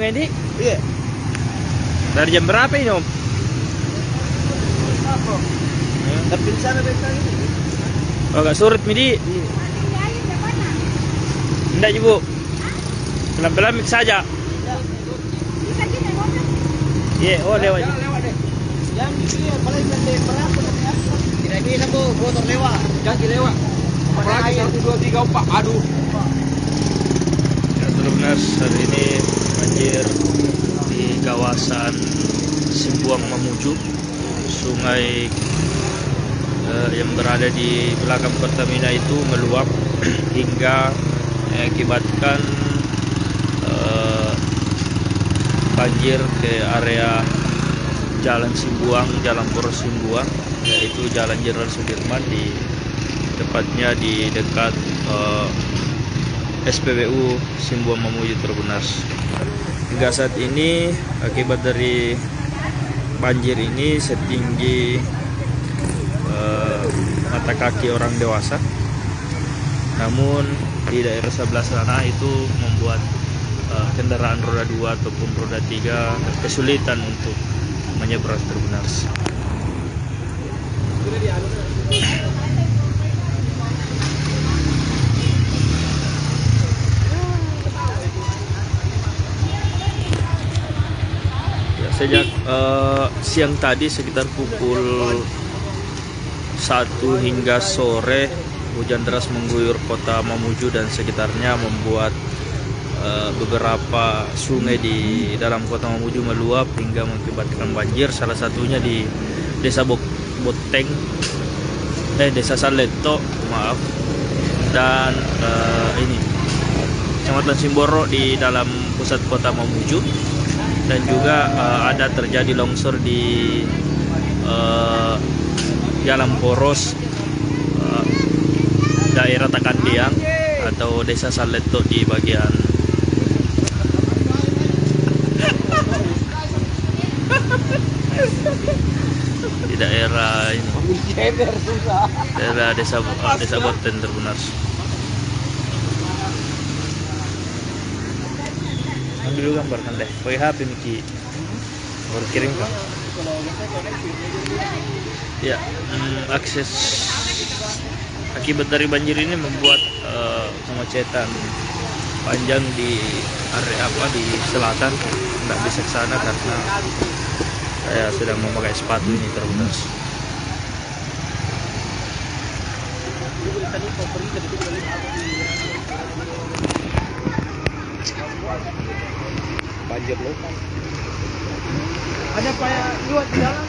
sungai di? Iya. Dari jam berapa ini Om? Apa? Tapi di sana bentang ini. Oh gak surut Midi? Iya. Enggak Ibu. Pelan-pelan mix saja. Iya, oh lewat. Lewat deh. Yang ini paling gede berapa? Tidak bisa Bu, motor lewat. Jangan lewat. Apalagi 1 2 3 4. Aduh. Ya, Tribuners, hari ini banjir di kawasan Simbuang Mamuju, sungai yang berada di belakang Pertamina itu meluap hingga mengakibatkan banjir ke area Jalan Simbuang, Jalan Poros Simbuang, yaitu Jalan Jenderal Sudirman, di tepatnya di dekat SPBU Simbuang Mamuju Tribuners. Hingga saat ini akibat dari banjir ini setinggi mata kaki orang dewasa. Namun di daerah sebelah sana itu membuat kendaraan roda 2 ataupun roda 3 kesulitan untuk menyeberang Tribuners. Sejak siang tadi sekitar pukul 1 hingga sore, hujan deras mengguyur kota Mamuju dan sekitarnya, membuat beberapa sungai di dalam kota Mamuju meluap hingga mengakibatkan banjir. Salah satunya di Desa Desa Saleto, maaf, dan ini Kecamatan Simboro di dalam pusat kota Mamuju. Dan juga ada terjadi longsor di Jalan Poros daerah Takandiang atau Desa Saleto di bagian di daerah ini, daerah Desa Boten Tribuners. Dulu gambarkan deh, pakai HP Miki, baru kirimkan. Ya, akses akibat dari banjir ini membuat kemacetan panjang di area di selatan. Tidak bisa ke sana karena saya sedang memakai sepatu ini Tribuners. Banjir loh. Ada kayak luat di dalam.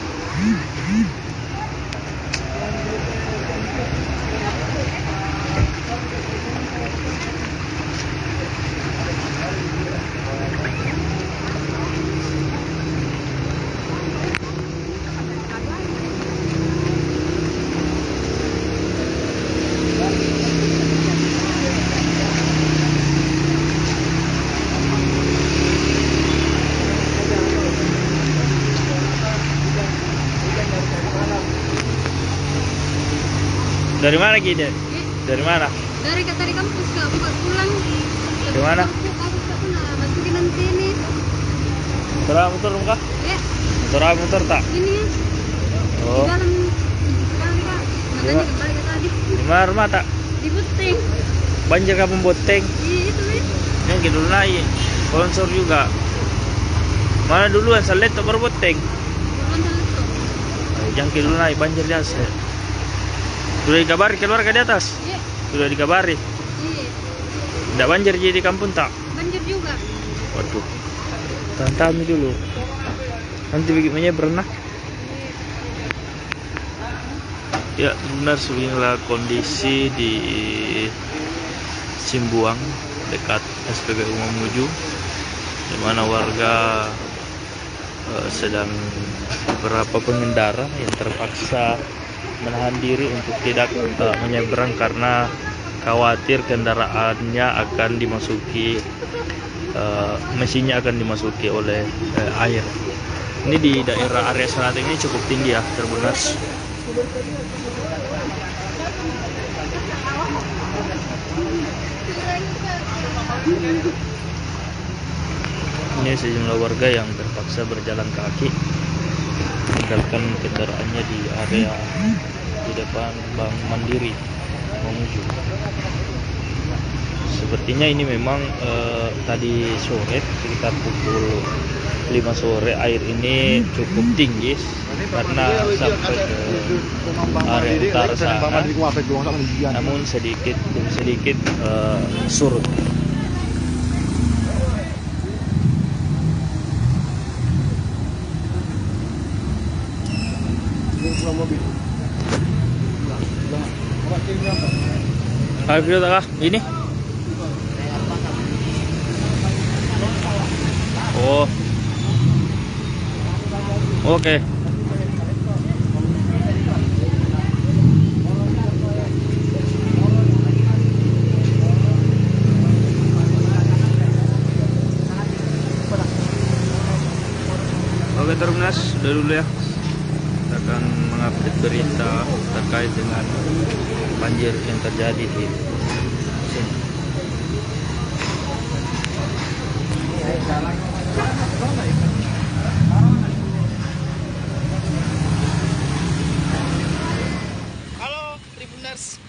Dari mana Gide? Dari mana? Dari kampus Kak, buat pulang. Dari mana? Kampus aku nak masukin nanti ini. Motor kah? Ya, Motor tak? ini ya. Oh. Di dalam Kak. Makanya kembali ke tadi. Di mana rumah tak? Di Buteng. Banjir kampung Boteng. Iya itu ya. Yang gitu naik. Sponsor juga. Mana duluan Saleto baru Boteng? Bukan salah tuh. Yang dulu naik banjir di atas. Sudah dikabari keluarga di atas? Iya. Sudah dikabari? Iya. Tidak banjir jadi di kampung tak? Banjir juga. Waduh. Tahan dulu. Nanti bikinnya berenang. Ya benar, beginilah kondisi di Simbuang dekat SPBU Mamuju, di mana warga sedang beberapa pengendara yang terpaksa menahan diri untuk tidak menyeberang karena khawatir kendaraannya akan dimasuki mesinnya akan dimasuki oleh air. Ini di daerah area selatan ini cukup tinggi ya, Tribuners. Ini sejumlah warga yang terpaksa berjalan kaki meninggalkan kendaraannya di area di depan Bank Mandiri Mamuju. Sepertinya ini memang tadi sore sekitar pukul 5 sore air ini cukup tinggi karena sampai ke area utara sana, namun sedikit demi sedikit surut. Ayo tak ini? Oh, oke. Oke Terbunas, udah dulu ya. Kita akan mengupdate berita terkait dengan banjir yang terjadi di sini. Halo Tribuners.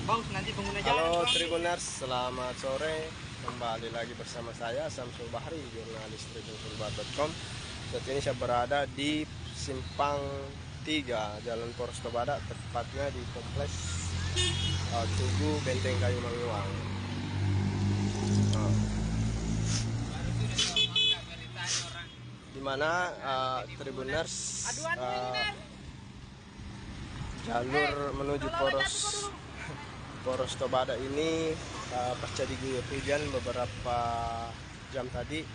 Bang, nanti pengguna jalan. Halo Tribuners, selamat sore. Kembali lagi bersama saya Samsul Bahri, jurnalis tribunsulbar.com. Saat ini saya berada di Simpang 3 Jalan Poros Tobada, tepatnya di kompleks Tugu Benteng Kayu Manguang. Di mana Tribuners jalur menuju Poros Tobada ini pasca diguyur hujan beberapa jam tadi,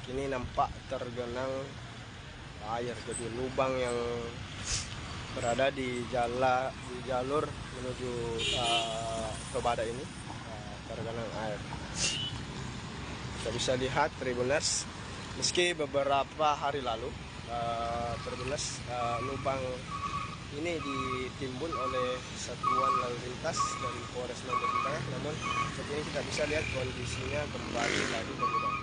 kini nampak tergenang air. Jadi lubang yang berada di jalur menuju Tobada ini tergenang air. Kita bisa lihat Tribuners, meski beberapa hari lalu Tribuners lubang ini ditimbun oleh Satuan Lalu Lintas dari Polres Lombok Tengah, namun saat ini kita bisa lihat kondisinya kembali lagi berlubang.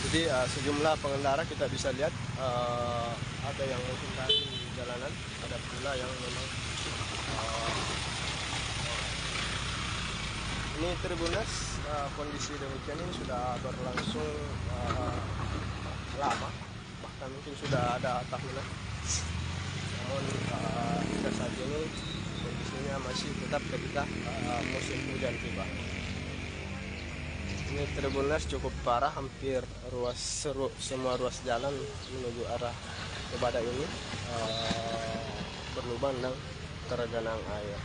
Jadi sejumlah pengendara kita bisa lihat ada yang menghindari jalanan, ada pula yang memang ini Tribuners, kondisi demikian ini sudah berlangsung lama, bahkan mungkin sudah ada tahunan. Namun hingga saat ini kondisinya masih tetap ketika musim hujan tiba. Ini Tribuners cukup parah, hampir semua ruas jalan menuju arah Tobada ini berlubang dan tergenang air.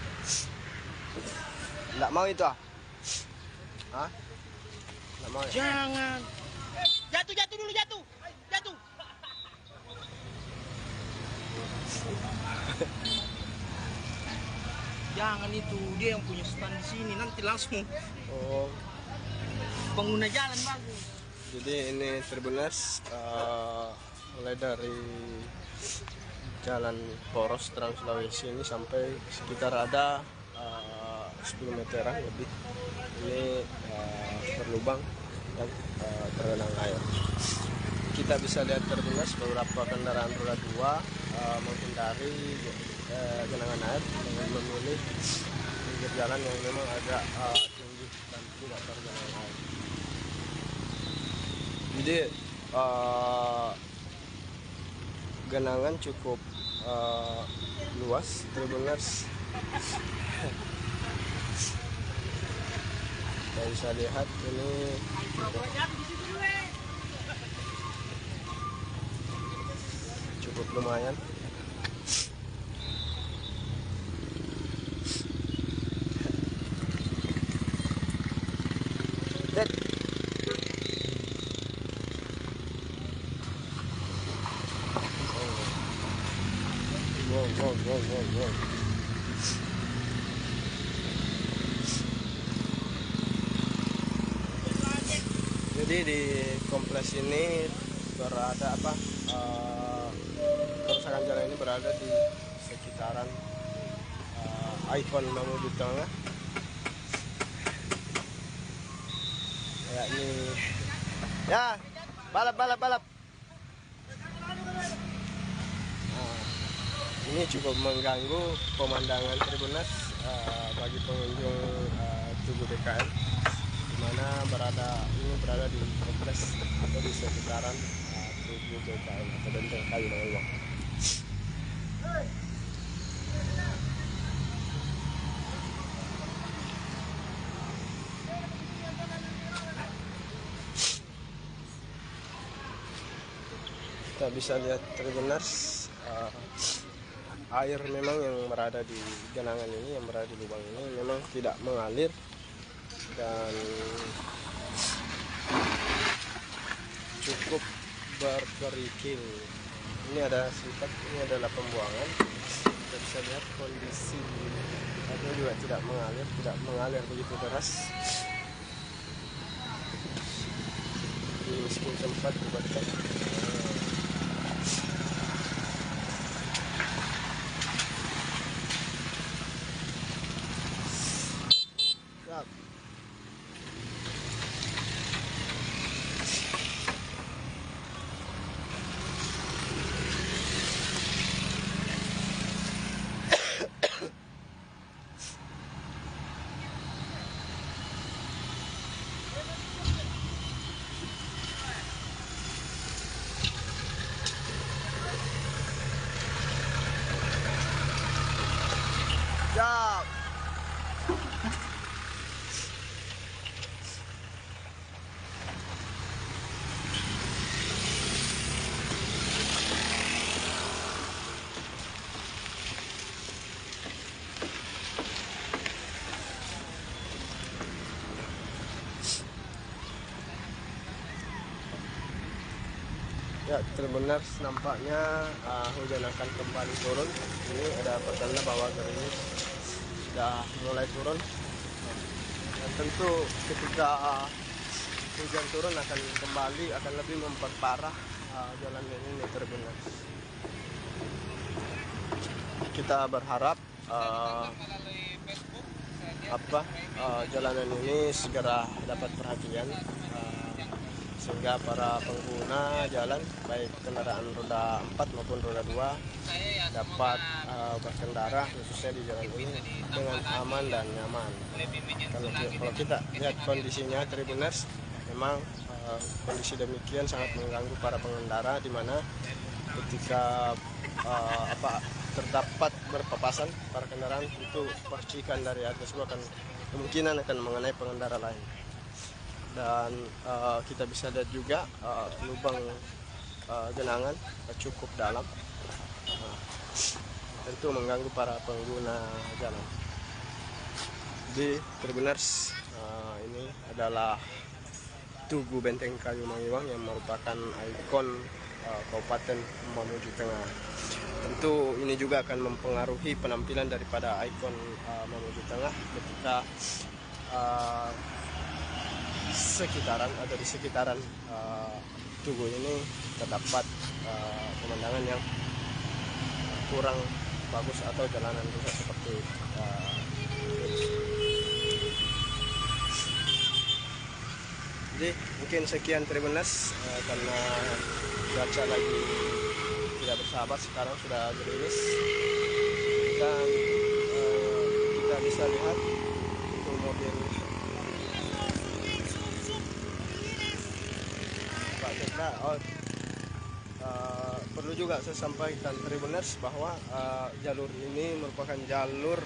Nggak mau itu ah? Hah? Nggak mau ya? Jangan. Jatuh dulu, jatuh. Jangan itu, dia yang punya stand di sini, nanti langsung. Oh. Pengguna jalan bagus. Jadi ini Tribuners mulai dari Jalan Poros Trans Sulawesi ini sampai sekitar ada 10 meteran lebih. Ini berlubang dan tergenang air. Kita bisa lihat Tribuners beberapa kendaraan roda 2 menghindari genangan air dengan memilih pinggir jalan yang memang agak tinggi dan tidak tergenang air. Jadi genangan cukup luas Tribuners. Kita bisa lihat ini cukup lumayan. Wow. Jadi Jadi di kompleks ini berada kerusakan jalan ini berada di sekitaran Icon Mamuju Tengah. Kayak ini ya, balap. Ini cukup mengganggu pemandangan Tribunnews bagi pengunjung Tugu BKN, di mana berada di kompleks atau di sekitaran Tugu BKN atau Benteng Kayu Mangilwang. Kita bisa lihat Tribunnews, air memang yang berada di genangan ini, yang berada di lubang ini memang tidak mengalir dan cukup berkerikil. Ini ada sifat, ini adalah pembuangan. Kita bisa lihat kondisi airnya juga tidak mengalir begitu deras. Di miskin tempat dibuatkan. Siap. Ya, Tribunnews nampaknya hujan akan kembali turun. Ini ada pertanda bahwa gerimis sudah mulai turun. Dan tentu ketika hujan turun akan lebih memperparah jalan ini Tribunnews. Kita berharap jalanan ini segera dapat perhatian, sehingga para pengguna jalan baik kendaraan roda 4 maupun roda 2 dapat berkendara khususnya di jalan ini dengan aman dan nyaman. Kalau kita lihat kondisinya Tribunnews, memang kondisi demikian sangat mengganggu para pengendara, di mana ketika terdapat berpapasan para kendaraan, itu percikan dari atas itu kemungkinan akan mengenai pengendara lain. Dan kita bisa lihat juga lubang genangan cukup dalam, tentu mengganggu para pengguna jalan. Di Tribunnews, ini adalah Tugu Benteng Kayu Mangilwang yang merupakan ikon Kabupaten Mamuju Tengah. Tentu ini juga akan mempengaruhi penampilan daripada ikon Mamuju Tengah ketika di sekitaran Tugu ini terdapat pemandangan yang kurang bagus atau jalanan rusak seperti jadi mungkin sekian Tribunnews, karena cuaca lagi tidak bersahabat, sekarang sudah gerimis dan kita bisa lihat itu mobil perlu juga saya sampaikan Tribunnews bahwa jalur ini merupakan jalur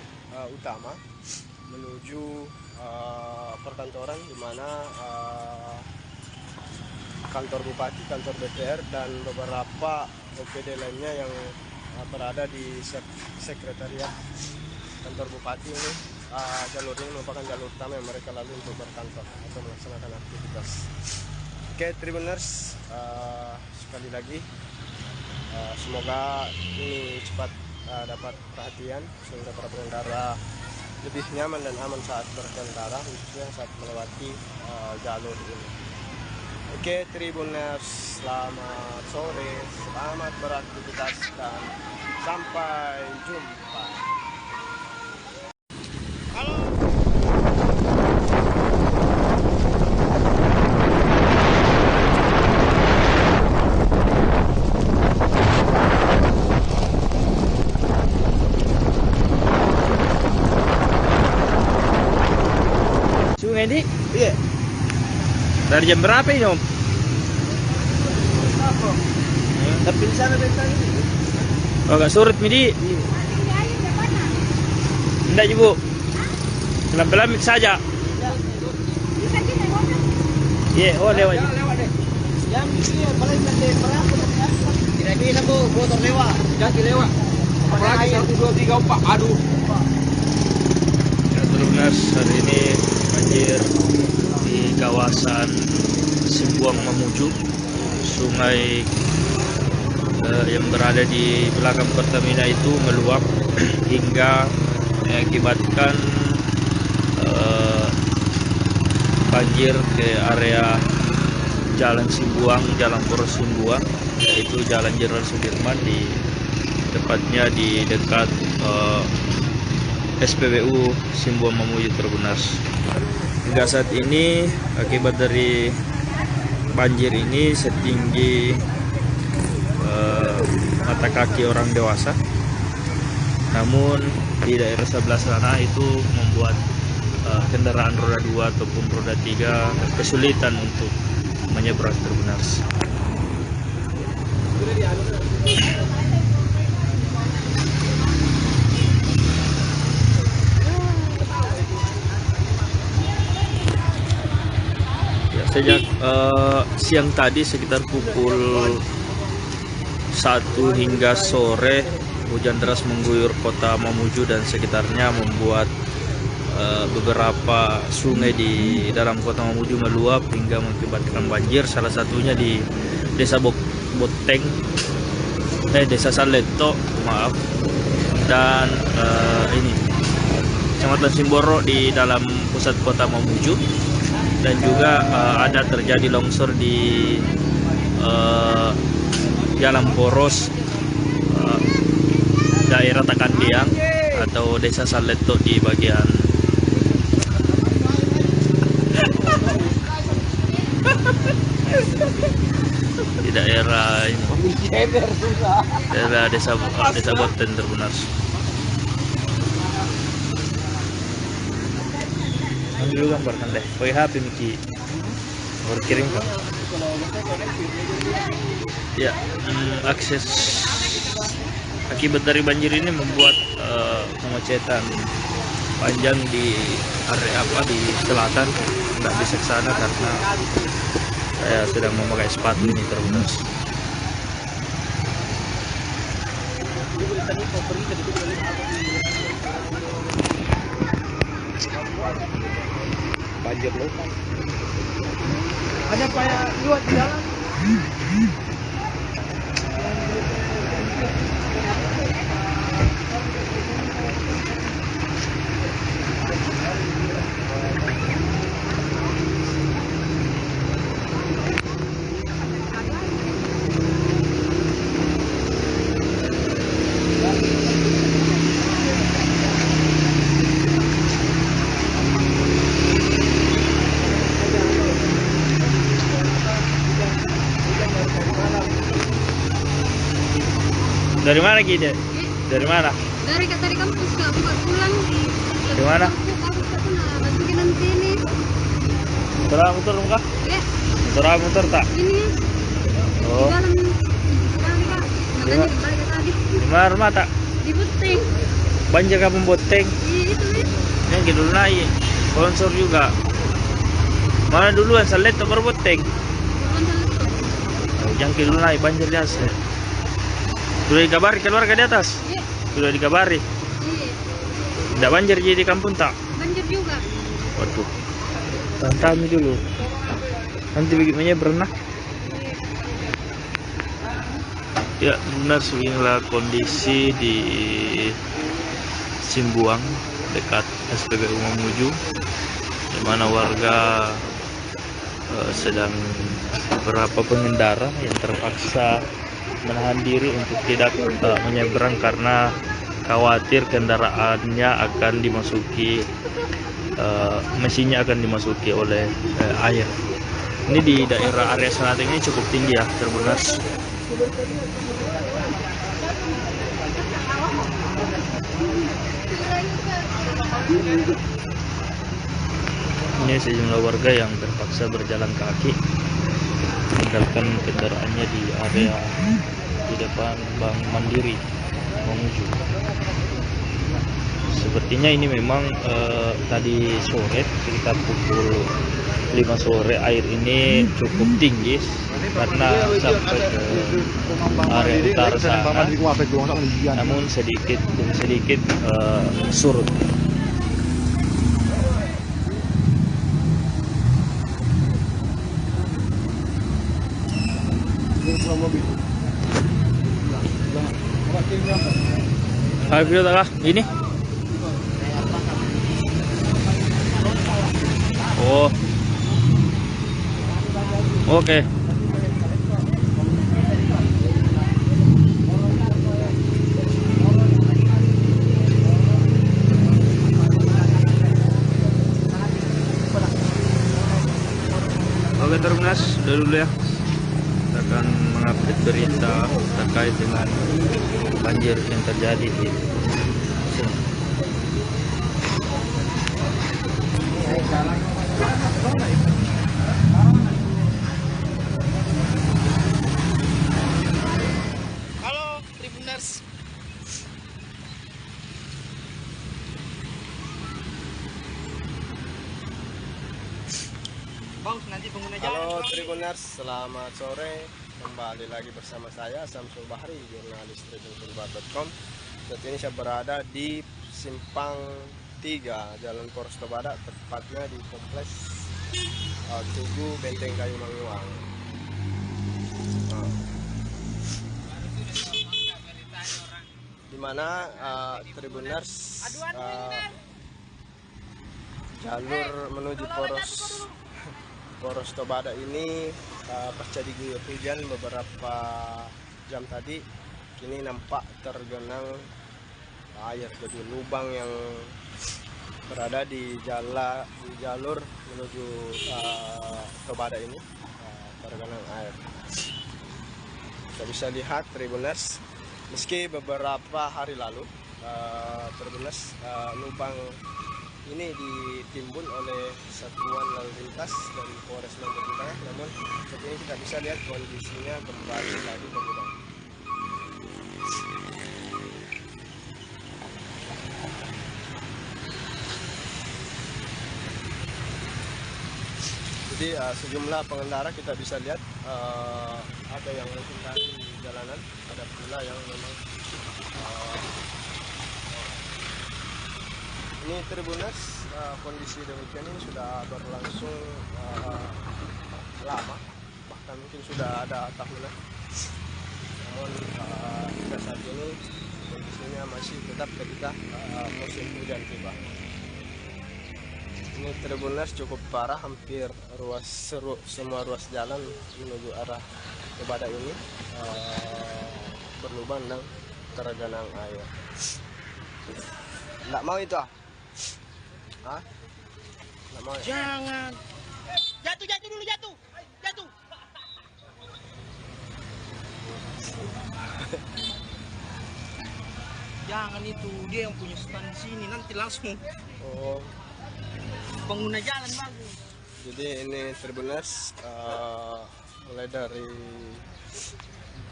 utama menuju perkantoran, di mana kantor bupati, kantor DPR, dan beberapa OPD lainnya yang berada di sekretariat kantor bupati ini. Jalur ini merupakan jalur utama yang mereka lalui untuk berkantor atau melaksanakan aktivitas. Oke, Tribunnews, sekali lagi semoga ini cepat dapat perhatian sehingga para pengendara lebih nyaman dan aman saat berkendara, khususnya saat melewati jalur ini. Oke, Tribuners, selamat sore, selamat beraktivitas dan sampai jumpa. Sungai ini Iya. dari jam berapa ini Om? Tapi di sana tadi. Oh gak surut midi? Enggak ibu. Pelan-pelan saja. Iya, oh lewat. Lewat deh. Jam ini paling nanti berapa? Tidak bisa bu, motor lewat, kaki lewat. Apalagi 1, 2, 3, 4. Aduh. Ya, Tribuners, hari ini banjir di kawasan Simbuang Mamuju, sungai yang berada di belakang Pertamina itu meluap hingga mengakibatkan banjir ke area Jalan Simbuang, Jalan Poros Simbuang, yaitu Jalan Jenderal Sudirman, di tepatnya di dekat SPBU Simbuang Mamuju Tribuners. Hingga saat ini akibat dari banjir ini setinggi mata kaki orang dewasa, namun di daerah sebelah sana itu membuat kendaraan roda 2 ataupun roda 3 kesulitan untuk menyeberang Tribuners. Sejak siang tadi sekitar pukul 1 hingga sore, hujan deras mengguyur kota Mamuju dan sekitarnya, membuat beberapa sungai di dalam kota Mamuju meluap hingga mengakibatkan banjir. Salah satunya di Desa Boteng, Desa Saleto, maaf, dan ini Kecamatan Simboro di dalam pusat kota Mamuju. Dan juga ada terjadi longsor di Jalan Poros daerah Takandiang atau Desa Saleto di bagian di daerah ini, daerah Desa Boten Tribuners. Dulu gambarkan deh, pakai HP Miki, berkirim kan? Ya, akses akibat dari banjir ini membuat kemacetan panjang di area di selatan. Tidak bisa ke sana karena saya sedang memakai sepatu ini Tribuners. Banjir loh. Ada payah luat di jalan. Dari mana Gide? Dari mana? Dari kampus kak, buat pulang. Di mana? Aku nak bantuin nanti ini. Motor kah? Ya, Motor tak? ini Oh, dalam sekali kak. Makanya dibalik ke tadi. di mana rumah tak? Di Buteng. Banjir kampung Boteng. Iya itu nih. Yang gitu naik. Sponsor juga. Mana duluan Saleto baru Boteng? Yang gitu naik banjir di atas. Sudah dikabari keluarga di atas? Iya. Sudah dikabari? Iya. Tidak banjir jadi di kampung tak? Banjir juga. Waduh, tantami dulu. Nanti bagaimana berenang? Ya benar, inilah kondisi di Simbuang dekat SPBU Mamuju, di mana warga sedang beberapa pengendara yang terpaksa menahan diri untuk tidak menyeberang karena khawatir kendaraannya akan dimasuki mesinnya akan dimasuki oleh air. Ini di daerah area Senateng ini cukup tinggi ya, Tribuners. Ini sejumlah warga yang terpaksa berjalan kaki meninggalkan kendaraannya di area di depan Bank Mandiri Mamuju. Sepertinya ini memang tadi sore sekitar pukul 5 sore air ini cukup tinggi karena sampai ke area utara sana, namun sedikit demi sedikit surut. Video tak ini? Oh, oke. Oke, Tribuners, udah dulu ya. Kita akan mengupdate berita terkait dengan banjir yang terjadi di sini. Halo Tribuners. Bang, nanti pengguna jalan. Halo Tribuners, selamat sore. Kembali lagi bersama saya Samsul Bahri, jurnalis tribunsulbar.com. Saat ini saya berada di Simpang 3 Jalan Poros Tobada, tepatnya di kompleks Tugu Benteng Kayu Manguang. Dimana Tribuners jalur menuju Poros Tobada ini pasca diguyur hujan beberapa jam tadi, kini nampak tergenang air. Jadi lubang yang berada di jalur menuju Tobada ini tergenang air. Kita bisa lihat Tribuners, meski beberapa hari lalu Tribuners lubang ini ditimbun oleh Satuan Lalu Lintas dari Polres Lombok Utara, namun saat ini kita bisa lihat kondisinya kembali lagi berlubang. Jadi sejumlah pengendara kita bisa lihat ada yang menghindari jalanan, ada pula yang memang ini Tribuners, kondisi demikian ini sudah berlangsung lama, bahkan mungkin sudah ada tahunan. Namun kita saat ini kondisinya masih tetap ketika musim hujan tiba. Ini Tribuners cukup parah, hampir semua ruas jalan menuju arah Tobada ini berlubang dan tergenang air. Nggak mau itu ah? Hah? Nggak mau ya? Jangan. Jatuh dulu, jatuh. Jangan itu, dia yang punya stand di sini, nanti langsung. Oh. Pengguna jalan bagus. Jadi ini Tribuners mulai dari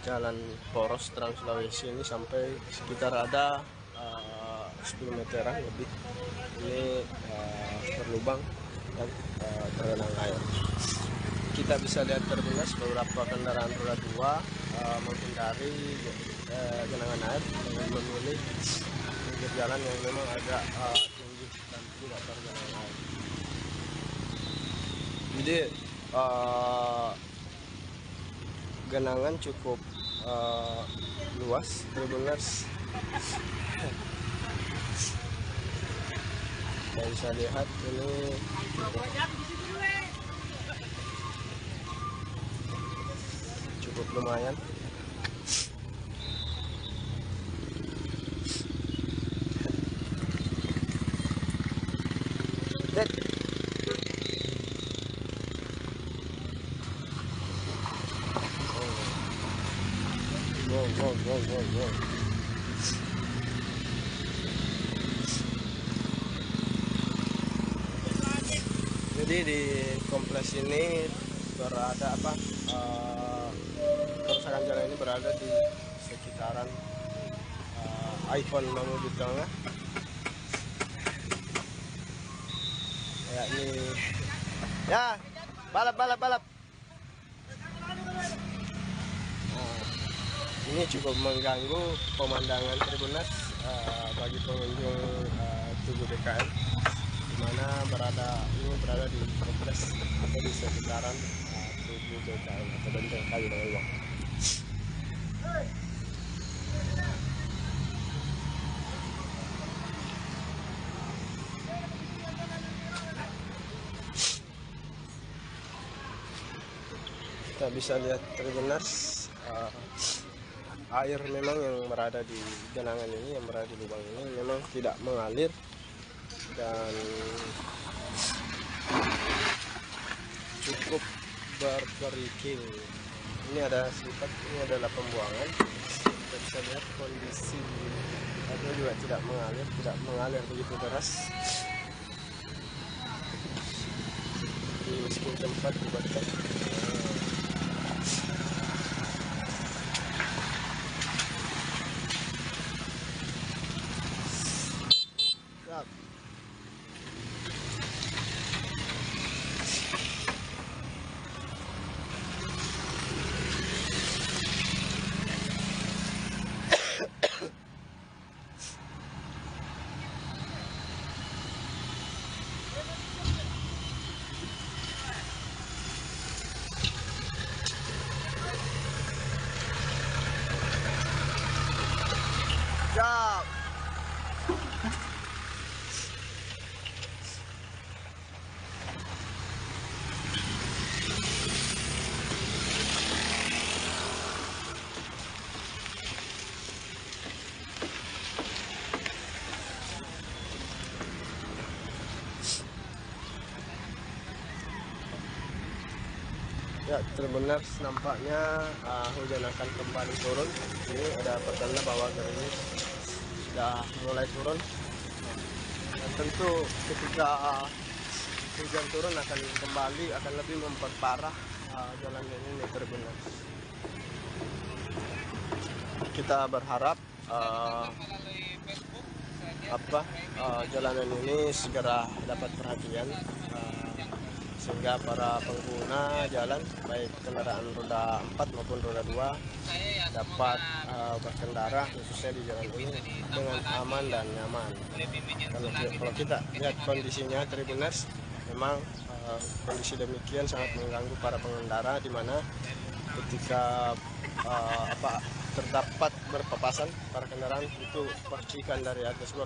jalan Poros Trans Sulawesi ini sampai sekitar ada 10 meteran lebih. Ini berlubang dan tergenang air. Kita bisa lihat Tribuners beberapa kendaraan roda 2 menghindari genangan air dengan memilih pinggir jalan yang memang agak tinggi dan tidak tergenang air. Jadi genangan cukup luas Tribuners. Kita bisa lihat ini cukup lumayan. Dek. Wow. Jadi di kompleks ini berada kerusakan jalan ini berada di sekitaran Icon Mamuju Tengah. Ya ini, ya balap. Ini cukup mengganggu pemandangan Tribunneers bagi pengunjung Tugu BKN, di mana berada di kompleks atau di sekitaran Tugu BKN atau Benteng Kayu Mangilwang. Kita bisa lihat Tribunneers, air memang yang berada di genangan ini, yang berada di lubang ini memang tidak mengalir dan cukup berkerikil. Ini adalah pembuangan. Kita bisa lihat kondisi airnya juga tidak mengalir begitu deras. Di meski tempat dibuatkan siap. Ya, Tribunneers, nampaknya hujan akan kembali turun. Ini ada pertanda bahwa gerimis sudah mulai turun. Dan tentu ketika hujan turun akan lebih memperparah jalan ini Tribunneers. Kita berharap jalanan ini segera dapat perhatian, sehingga para pengguna jalan baik kendaraan roda 4 maupun roda 2 dapat berkendara khususnya di jalan ini dengan aman dan nyaman. Kalau kita lihat kondisinya Tribunneers, memang kondisi demikian sangat mengganggu para pengendara, di mana ketika terdapat berpapasan para kendaraan itu percikan dari atas itu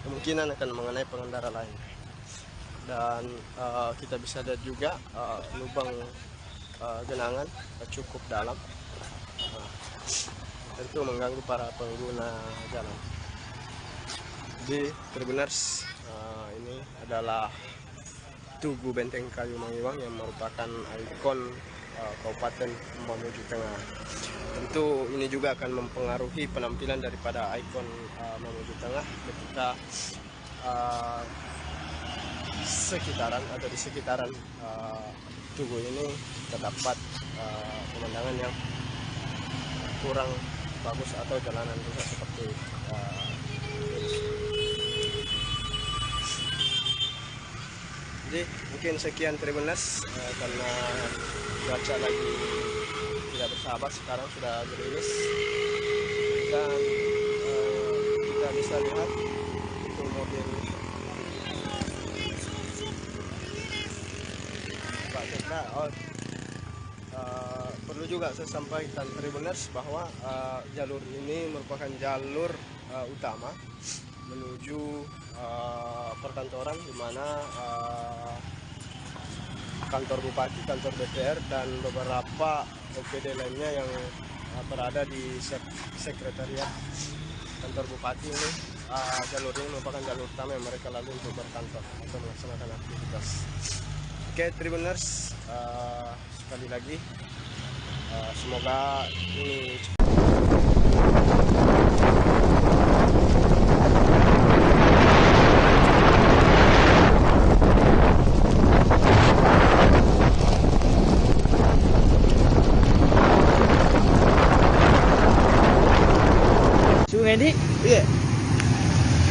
kemungkinan akan mengenai pengendara lain. Dan kita bisa lihat juga lubang genangan cukup dalam, tentu mengganggu para pengguna jalan. Di Tribunneers, ini adalah Tugu Benteng Kayu Mangilwang yang merupakan ikon Kabupaten Mamuju Tengah. Tentu ini juga akan mempengaruhi penampilan daripada ikon Mamuju Tengah ketika di sekitaran Tugu ini terdapat pemandangan yang kurang bagus atau jalanan rusak seperti jadi mungkin sekian Tribunneers, karena cuaca lagi tidak bersahabat, sekarang sudah gerimis dan kita bisa lihat itu mobil Pak Cekra. Perlu juga saya sampaikan Tribunneers bahwa jalur ini merupakan jalur utama menuju perkantoran, di mana kantor bupati, kantor DPR, dan beberapa OPD lainnya yang berada di sekretariat kantor bupati ini. Jalur ini merupakan jalur utama yang mereka lalui untuk berkantor atau melaksanakan aktivitas. Oke, Tribuners, sekali lagi semoga ini Sungai ini iya.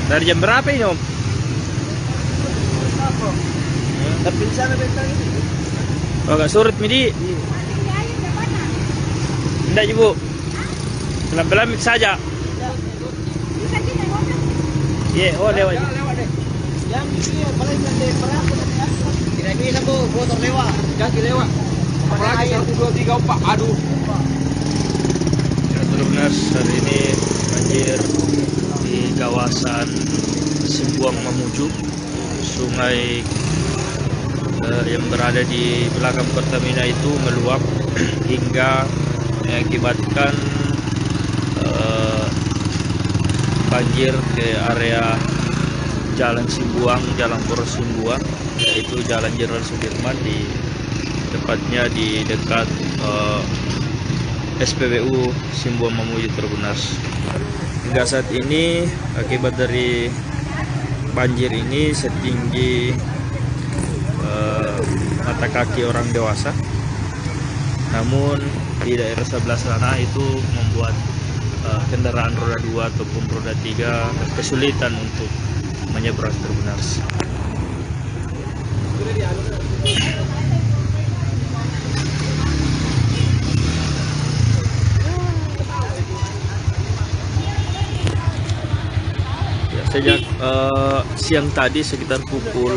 dari jam berapa ini Om? Tapi di sana bentang ini. Oh, agak surut midi. Tidak ibu. Pelan-pelan saja. Iya, oh lewat. Lewat deh. Yang ini paling nanti berapa ya? Tidak bisa Bu, motor lewat, kaki lewat. Apalagi 1 2 3 4. Aduh. Ya, Tribuners, hari ini banjir di kawasan Simbuang Mamuju, sungai yang berada di belakang Pertamina itu meluap hingga mengakibatkan banjir ke area Jalan Simbuang, Jalan Poros Simbuang, yaitu Jalan Jenderal Sudirman, di tepatnya di dekat SPBU Simbuang Mamuju Tribuners. Hingga saat ini akibat dari banjir ini setinggi mata kaki orang dewasa, namun di daerah sebelah sana itu membuat kendaraan roda 2 ataupun roda 3 kesulitan untuk menyeberang Tribuners. Sejak siang tadi sekitar pukul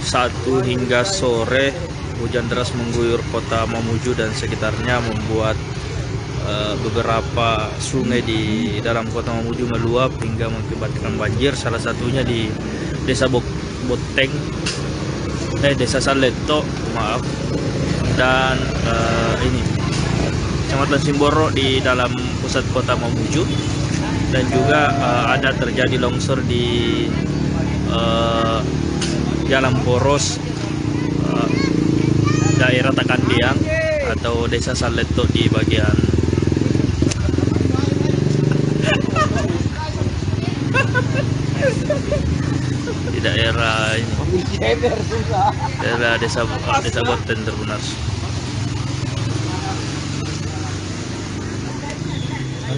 1 hingga sore, hujan deras mengguyur kota Mamuju dan sekitarnya, membuat beberapa sungai di dalam kota Mamuju meluap hingga mengakibatkan banjir. Salah satunya di Desa Boteng, Desa Saleto, maaf, dan ini Kecamatan Simboro di dalam pusat kota Mamuju. Dan juga ada terjadi longsor di Jalan Poros daerah Takandiang atau Desa Saleto di bagian di daerah ini, daerah Desa Boten Tribuners.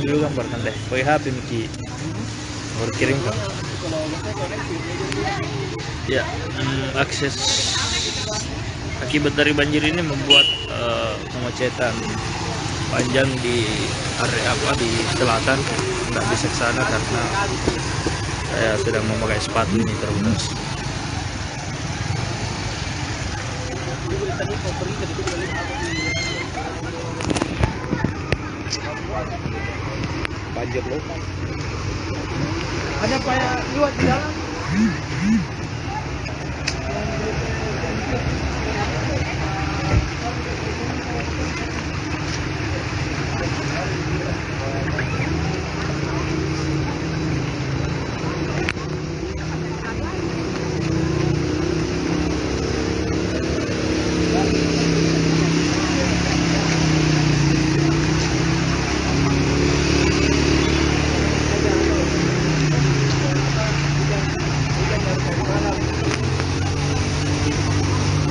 Dulu gambarkan deh, pakai HP Miki, baru kirim kan? Ya, akses akibat dari banjir ini membuat kemacetan panjang di area di selatan. Tidak bisa ke sana karena saya sedang memakai sepatu ini Tribuners. Banjir loh. Ada kayak liwat di jalan.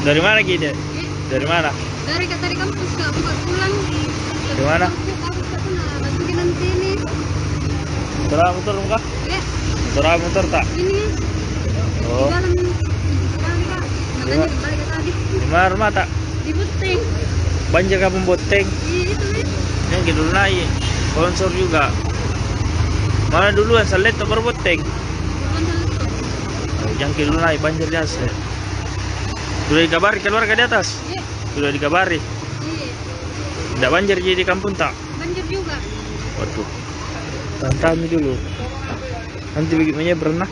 Dari mana Gide? Dari mana? Dari kampus Kak, buat pulang. Di mana? Kampus aku nak masukin nanti ini. Motor motor kah? Ya, Motor tak? ini Oh, di dalam kali Kak. Makanya dibalik ke tadi. di mana rumah tak? Di Buteng. Banjir kampung Boteng. Iya itu nih. Yang gitu naik. Sponsor juga. Mana duluan Saleto baru Boteng? Yang gitu naik banjir biasa. Sudah dikabari keluarga di atas? Iya. Sudah dikabari? Iya. Tidak banjir jadi di kampung tak? Banjir juga. Waduh, tantami dulu. Nanti bagaimana berenang?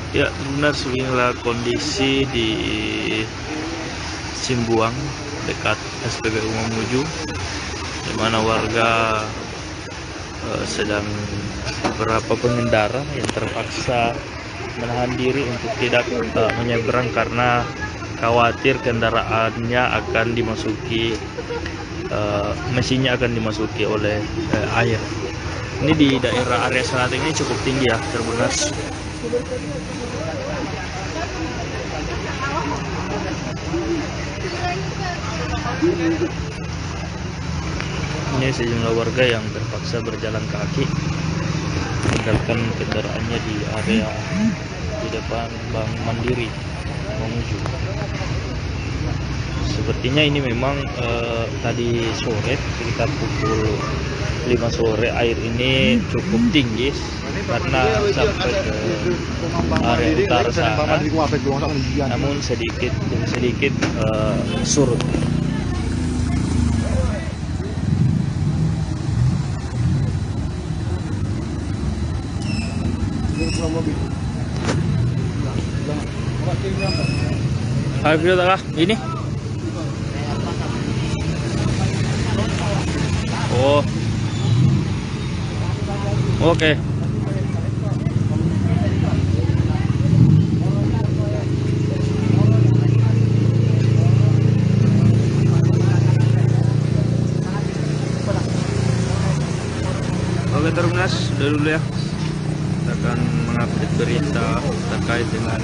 Ya benar, beginilah kondisi di Simbuang dekat SPBU Mamuju, di mana warga sedang beberapa pengendara yang terpaksa menahan diri untuk tidak menyeberang karena khawatir kendaraannya akan dimasuki mesinnya akan dimasuki oleh air. Ini di daerah area selatan ini cukup tinggi ya, Tribuners. Ini sejumlah warga yang terpaksa berjalan kaki meninggalkan kendaraannya di area di depan Bank Mandiri Mamuju. Sepertinya ini memang tadi sore sekitar pukul 5 sore air ini cukup tinggi karena sampai ke area utara sana, namun sedikit demi sedikit surut. Ayo tak ini? Oh, oke. Oke, Termas, udah dulu ya. Kita akan mengupdate berita terkait dengan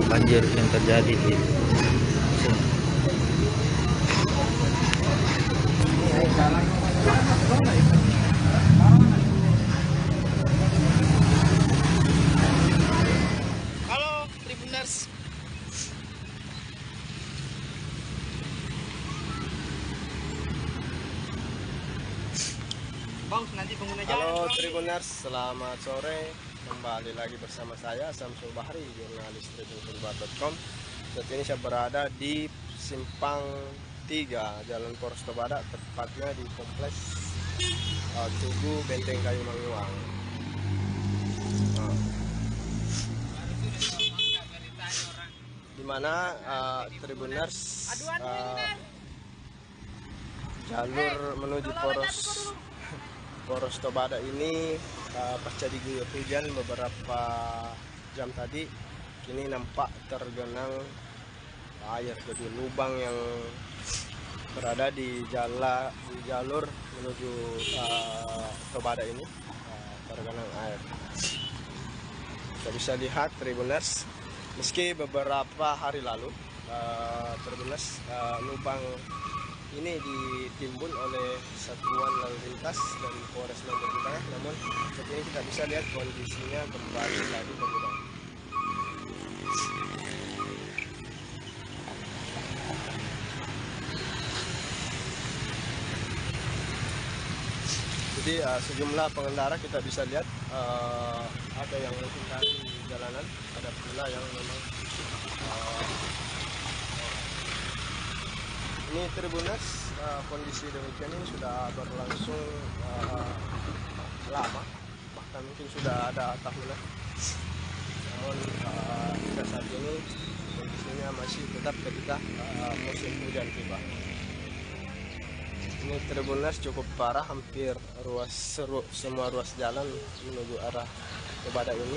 banjir yang terjadi di sini. Halo Tribuners. Bang, nanti pengguna jalan. Halo Tribuners, selamat sore. Kembali lagi bersama saya Samsul Bahri, jurnalis tribunpurbar.com. Saat ini saya berada di Simpang 3 Jalan Poros Tobada, tepatnya di kompleks Tugu Benteng Kayu Manguang. Di mana Tribuners jalur menuju Poros Tobada ini pasca diguyur hujan beberapa jam tadi, kini nampak tergenang air. Jadi lubang yang berada di jalur menuju Tobada ini tergenang air. Kita bisa lihat Tribuners, meski beberapa hari lalu Tribuners lubang ini ditimbun oleh Satuan Lalu Lintas dan Polres Lombok Utara, namun saat ini kita bisa lihat kondisinya kembali lagi berubah. Jadi sejumlah pengendara kita bisa lihat ada yang menghindari jalanan, ada pula yang memang ini Tribuners, kondisi demikian ini sudah berlangsung lama, bahkan mungkin sudah ada tahunan. Namun kita saat ini kondisinya masih tetap ketika musim hujan tiba. Ini Tribuners cukup parah, hampir semua ruas jalan menuju arah Tobada ini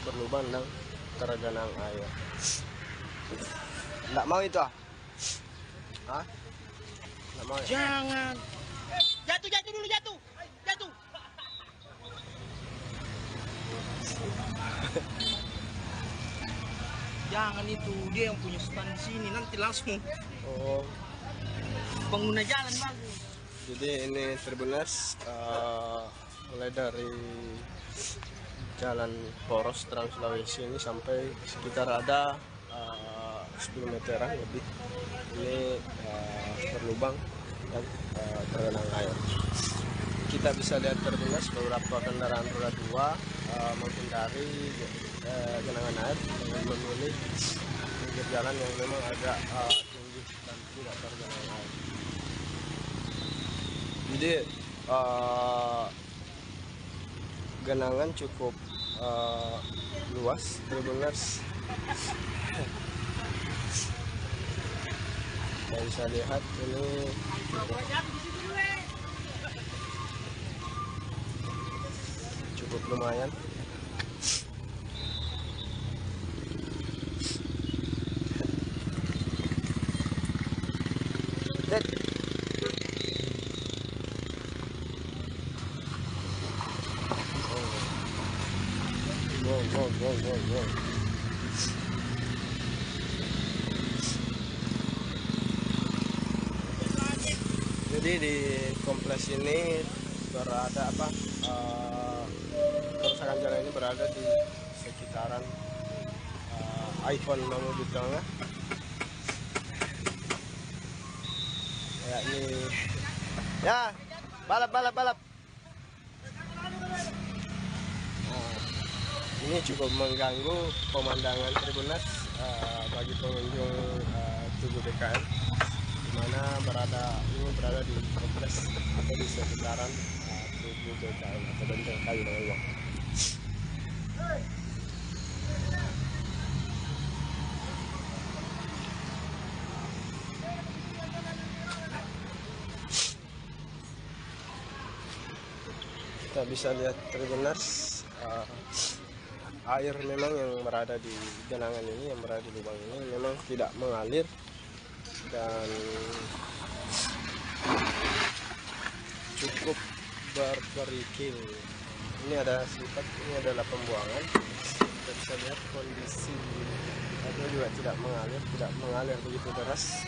berlubang dan tergenang air. Nggak mau itu ah? Hah? Nggak mau ya? Jangan. Jatuh dulu, jatuh. Jangan itu, dia yang punya stand di sini, nanti langsung pengguna jalan bagus. Jadi ini Tribuners mulai dari jalan Poros Trans Sulawesi ini sampai sekitar ada 10 meteran lebih ini berlubang dan tergenang air. Kita bisa lihat Tribuners beberapa kendaraan roda 2 menghindari genangan air dengan memilih pinggir jalan yang memang agak tinggi dan tidak tergenang air. Jadi genangan cukup luas Tribuners. Kita bisa lihat ini cukup lumayan. Dek. Wow. Jadi di kompleks ini berada kerusakan jalan ini berada di sekitaran Icon Mamuju Tengah. Ya ini, ya balap. Ini cukup mengganggu pemandangan Tribunas bagi pengunjung Tugu BKN, di mana ini berada di kompleks atau di sekitaran Tugu BKN atau Benteng Kayu Mangewang. Kita bisa lihat Tribunas, air memang yang berada di genangan ini, yang berada di lubang ini memang tidak mengalir dan cukup berkerikil. Ini ada sifat, ini adalah pembuangan. Kita bisa lihat kondisi airnya juga tidak mengalir begitu deras.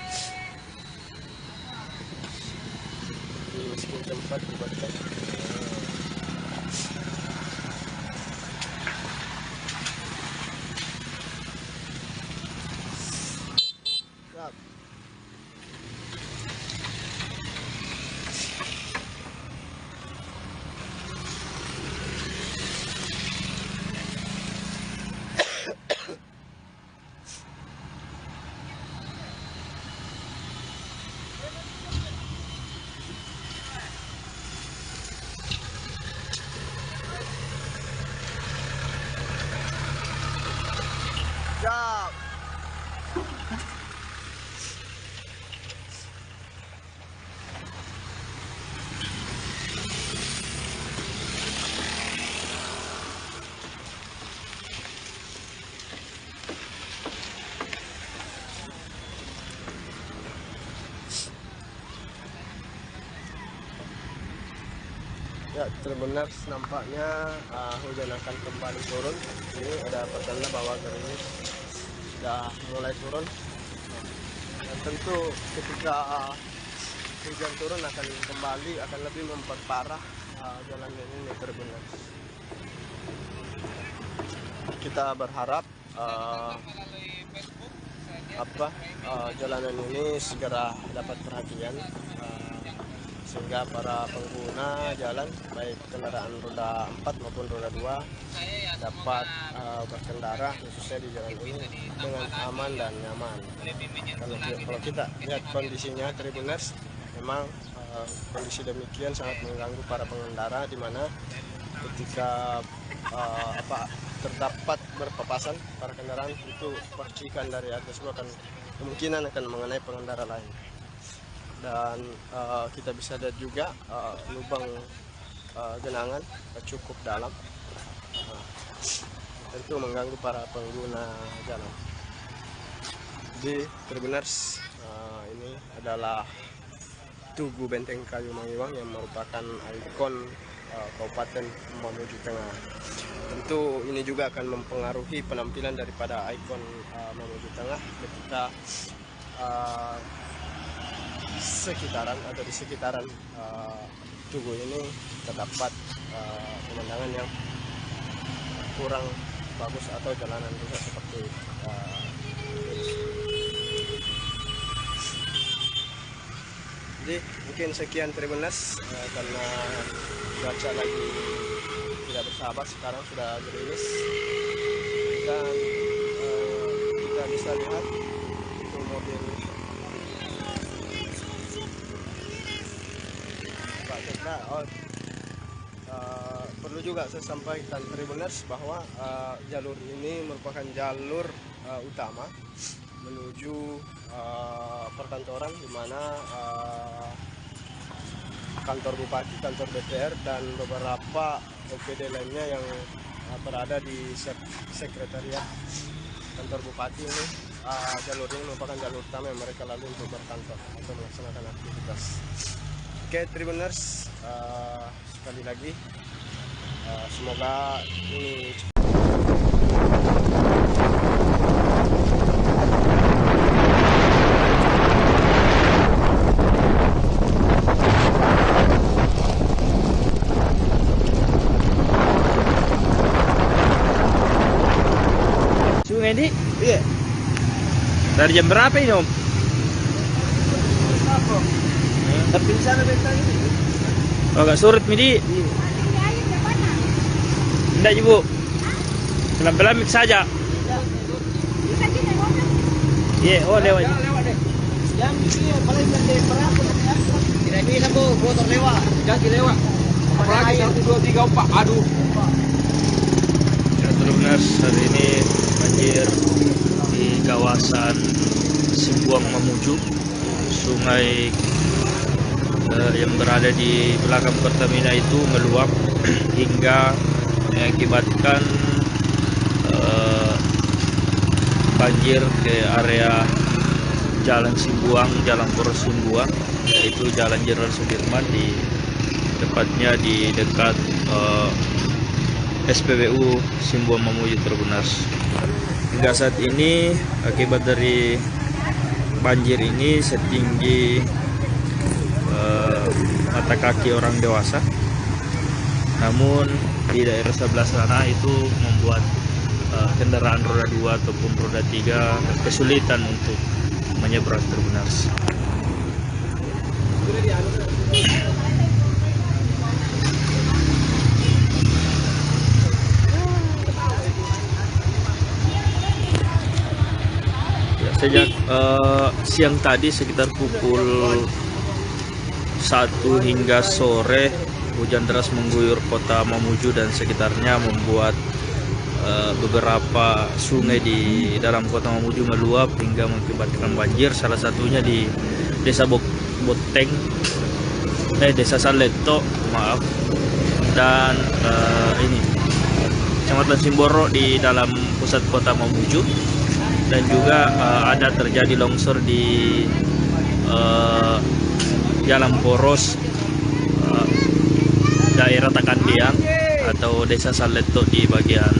Di miskin tempat dibuatkan. Siap. Ya, benar nampaknya hujan akan kembali turun. Ini ada pertanda bahwa gerimis sudah mulai turun. Dan tentu ketika hujan turun akan lebih memperparah jalan ini benar. Kita berharap jalanan ini segera dapat perhatian, sehingga para pengguna jalan baik kendaraan roda 4 maupun roda 2 dapat berkendara khususnya di jalan ini dengan aman dan nyaman. Kalau kita lihat kondisinya Tribuners, memang kondisi demikian sangat mengganggu para pengendara, di mana ketika terdapat berpapasan para kendaraan, itu percikan dari air tersebut kemungkinan akan mengenai pengendara lain. Dan kita bisa lihat juga lubang genangan cukup dalam, tentu mengganggu para pengguna jalan. Di Tribuners, ini adalah Tugu Benteng Kayu Mangewang yang merupakan ikon Kabupaten Mamuju Tengah. Tentu ini juga akan mempengaruhi penampilan daripada ikon Mamuju Tengah ketika di sekitaran Tugu ini terdapat pemandangan yang kurang bagus atau jalanan rusak seperti jadi mungkin sekian Tribuners, karena cuaca lagi tidak bersahabat, sekarang sudah gerimis dan kita bisa lihat itu mobil perlu juga saya sampaikan Tribuners bahwa jalur ini merupakan jalur utama menuju perkantoran di mana kantor bupati, kantor DPR, dan beberapa OPD lainnya yang berada di sekretariat kantor bupati ini. Jalur ini merupakan jalur utama yang mereka lalui untuk berkantor atau melaksanakan aktivitas. Oke, Tribuners, sekali lagi semoga ini Sungai di? iya. Dari jam berapa ini Om? Tapi di sana bentang ini. Oh, agak surut Midi. Tidak Ibu. Pelan-pelan mix saja. Iya, oh lewat. Lewat deh. Jam ini paling gede berapa? Tidak bisa Bu, motor lewat. Kaki lewat. Apalagi 1 2 3 4. Aduh. Ya, Tribuners, hari ini banjir di kawasan Simbuang Mamuju. Sungai yang berada di belakang Pertamina itu meluap hingga mengakibatkan banjir ke area Jalan Simbuang, Jalan Poros Simbuang, yaitu Jalan Jenderal Sudirman, di tepatnya di dekat SPBU Simbuang Mamuju Tribuners. Hingga saat ini akibat dari banjir ini setinggi mata kaki orang dewasa, namun di daerah sebelah sana itu membuat kendaraan roda 2 ataupun roda 3 kesulitan untuk menyeberang Tribuners. Sejak siang tadi sekitar pukul 1 hingga sore, hujan deras mengguyur kota Mamuju dan sekitarnya, membuat beberapa sungai di dalam kota Mamuju meluap hingga mengakibatkan banjir. Salah satunya di Desa Boteng, Desa Saleto, maaf, dan ini Kecamatan Simboro di dalam pusat kota Mamuju. Dan juga ada terjadi longsor di Jalan Poros daerah Takandiang atau Desa Saleto di bagian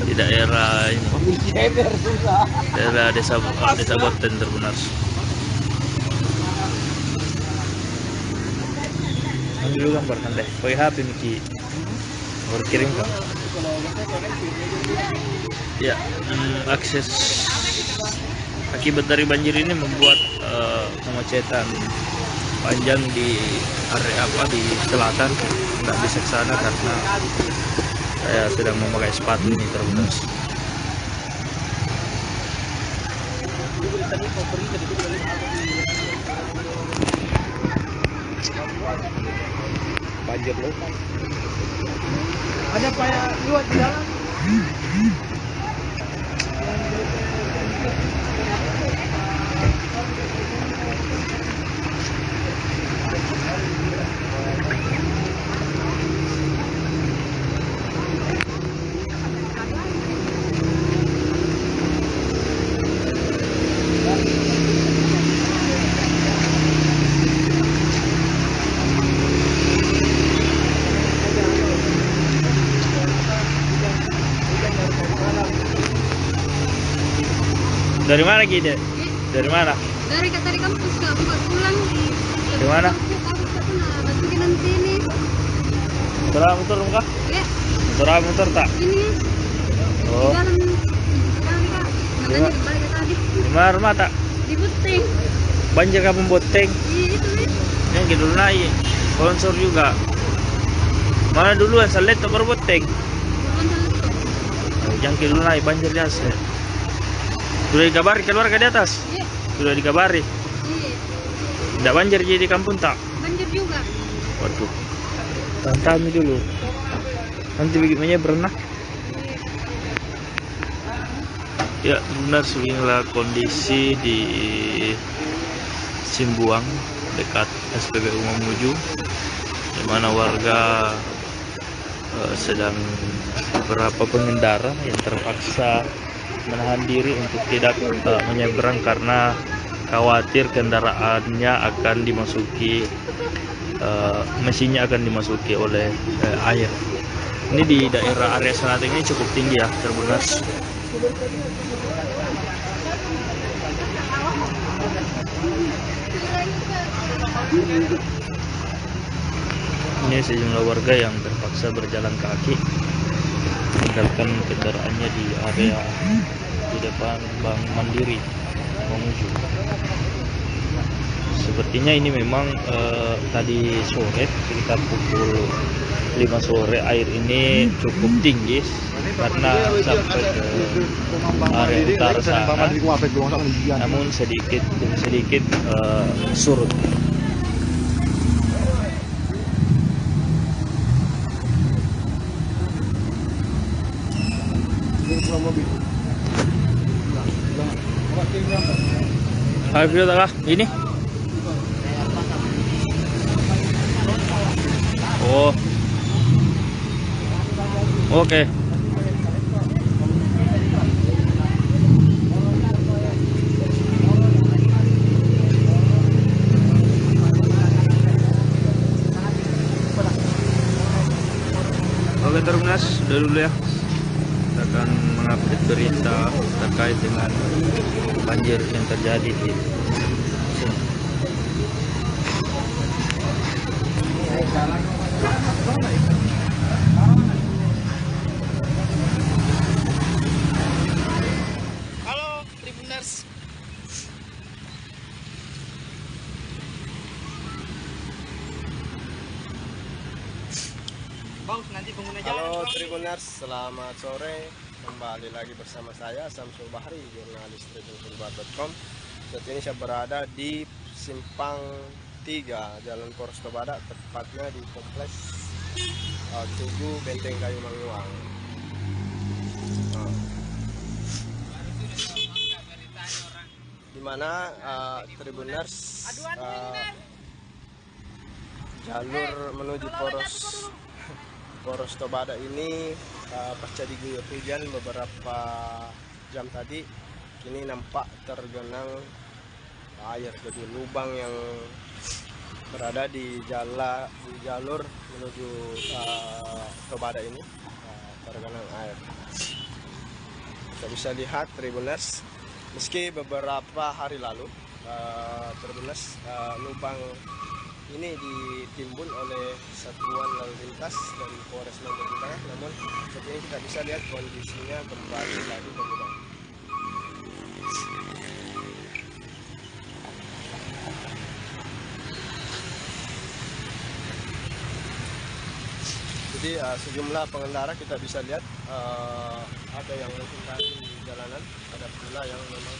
di daerah ini, daerah Desa Boten Tribuners. Dulu gambarkan deh, pakai HP Miki, baru kirim kan? Ya, akses akibat dari banjir ini membuat kemacetan panjang di area di selatan. Nggak bisa ke sana karena saya sedang memakai sepatu ini Tribuners. Banjir loh. Ada kayak luar di jalan. Dari mana Gide? Dari mana? Dari kampus Kak, buat pulang. Dari mana? Kampus Kak tuh nah, masukin nanti ini. Motor kah? Ya, Motor tak? ini Oh, jalan Kak. Makanya balik ke tadi. di mana rumah tak? Di Buteng. Banjir kampung Boteng. Iya itu nih. Yang gitu naik. Sponsor juga. Mana duluan Saleto baru Boteng? Bukan jalan. Yang gitu naik banjir di atas. Sudah dikabari keluarga di atas? Iya. Sudah dikabari? Iya. Tidak banjir jadi di kampung tak? Banjir juga. Waduh. Tantami dulu. Nanti bagaimana berenang? Ya benar, inilah kondisi di Simbuang dekat SPBU Mamuju, di mana warga sedang beberapa pengendara yang terpaksa menahan diri untuk tidak menyeberang karena khawatir kendaraannya akan dimasuki mesinnya akan dimasuki oleh air. Ini di daerah area Senating ini cukup tinggi ya, Tribuners. Ini sejumlah warga yang terpaksa berjalan kaki meninggalkan kendaraannya di area di depan Bank Mandiri Mamuju. Sepertinya ini memang tadi sore sekitar pukul 5 sore air ini cukup tinggi karena sampai ke area utara sana, namun sedikit demi sedikit surut. Ayo tak ini? Oh, oke. Oke Tribuners, udah dulu ya. Kita akan mengupdate berita terkait dengan banjir yang terjadi di sini. Halo Tribuners. Bang, nanti pengguna jalan. Halo Tribuners, selamat sore. Kembali lagi bersama saya Samsul Bahri, jurnalis tribunsulbar.com. Saat ini saya berada di Simpang 3 Jalan Poros Tobada, tepatnya di kompleks Tugu Benteng Kayu Mangluang. Di mana Tribuners jalur menuju Poros Tobada ini pasca diguyur hujan beberapa jam tadi, kini nampak tergenang air. Jadi lubang yang berada di jalur menuju Tobada ini tergenang air. Kita bisa lihat Tribuners, meski beberapa hari lalu Tribuners lubang ini ditimbun oleh Satuan Lalu Lintas dari Polres Lombok Utara, namun saat ini kita bisa lihat kondisinya kembali lagi berlubang. Jadi sejumlah pengendara kita bisa lihat ada yang menghindari jalanan, ada pula yang memang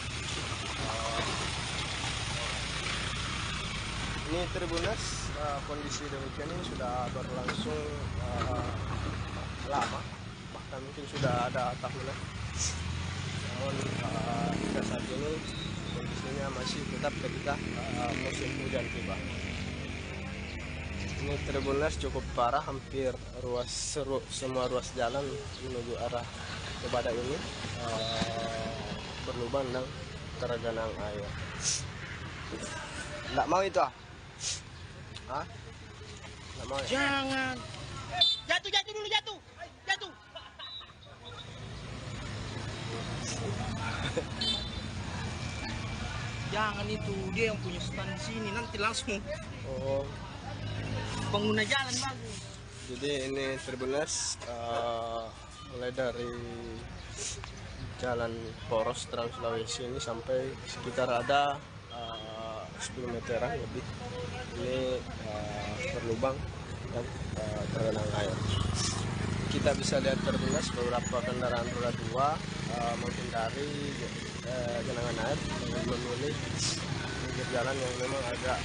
ini Tribuners, kondisi demikian ini sudah berlangsung lama, bahkan mungkin sudah ada tahunan. Namun hingga saat ini kondisinya masih tetap ketika musim hujan tiba. Ini Tribuners cukup parah, hampir semua ruas jalan menuju arah Tobada ini berlubang dan tergenang air. Nggak mau itu ah? Hah? Nggak mau ya? Jangan. Jatuh dulu, jatuh. Jangan itu, dia yang punya stand di sini, nanti langsung pengguna jalan bagus. Jadi ini Tribuners mulai dari jalan Poros Trans Sulawesi ini sampai sekitar ada 10 meteran lebih ini berlubang dan tergenang air. Kita bisa lihat Tribuners beberapa kendaraan roda 2 menghindari genangan air dengan memilih pinggir jalan yang memang agak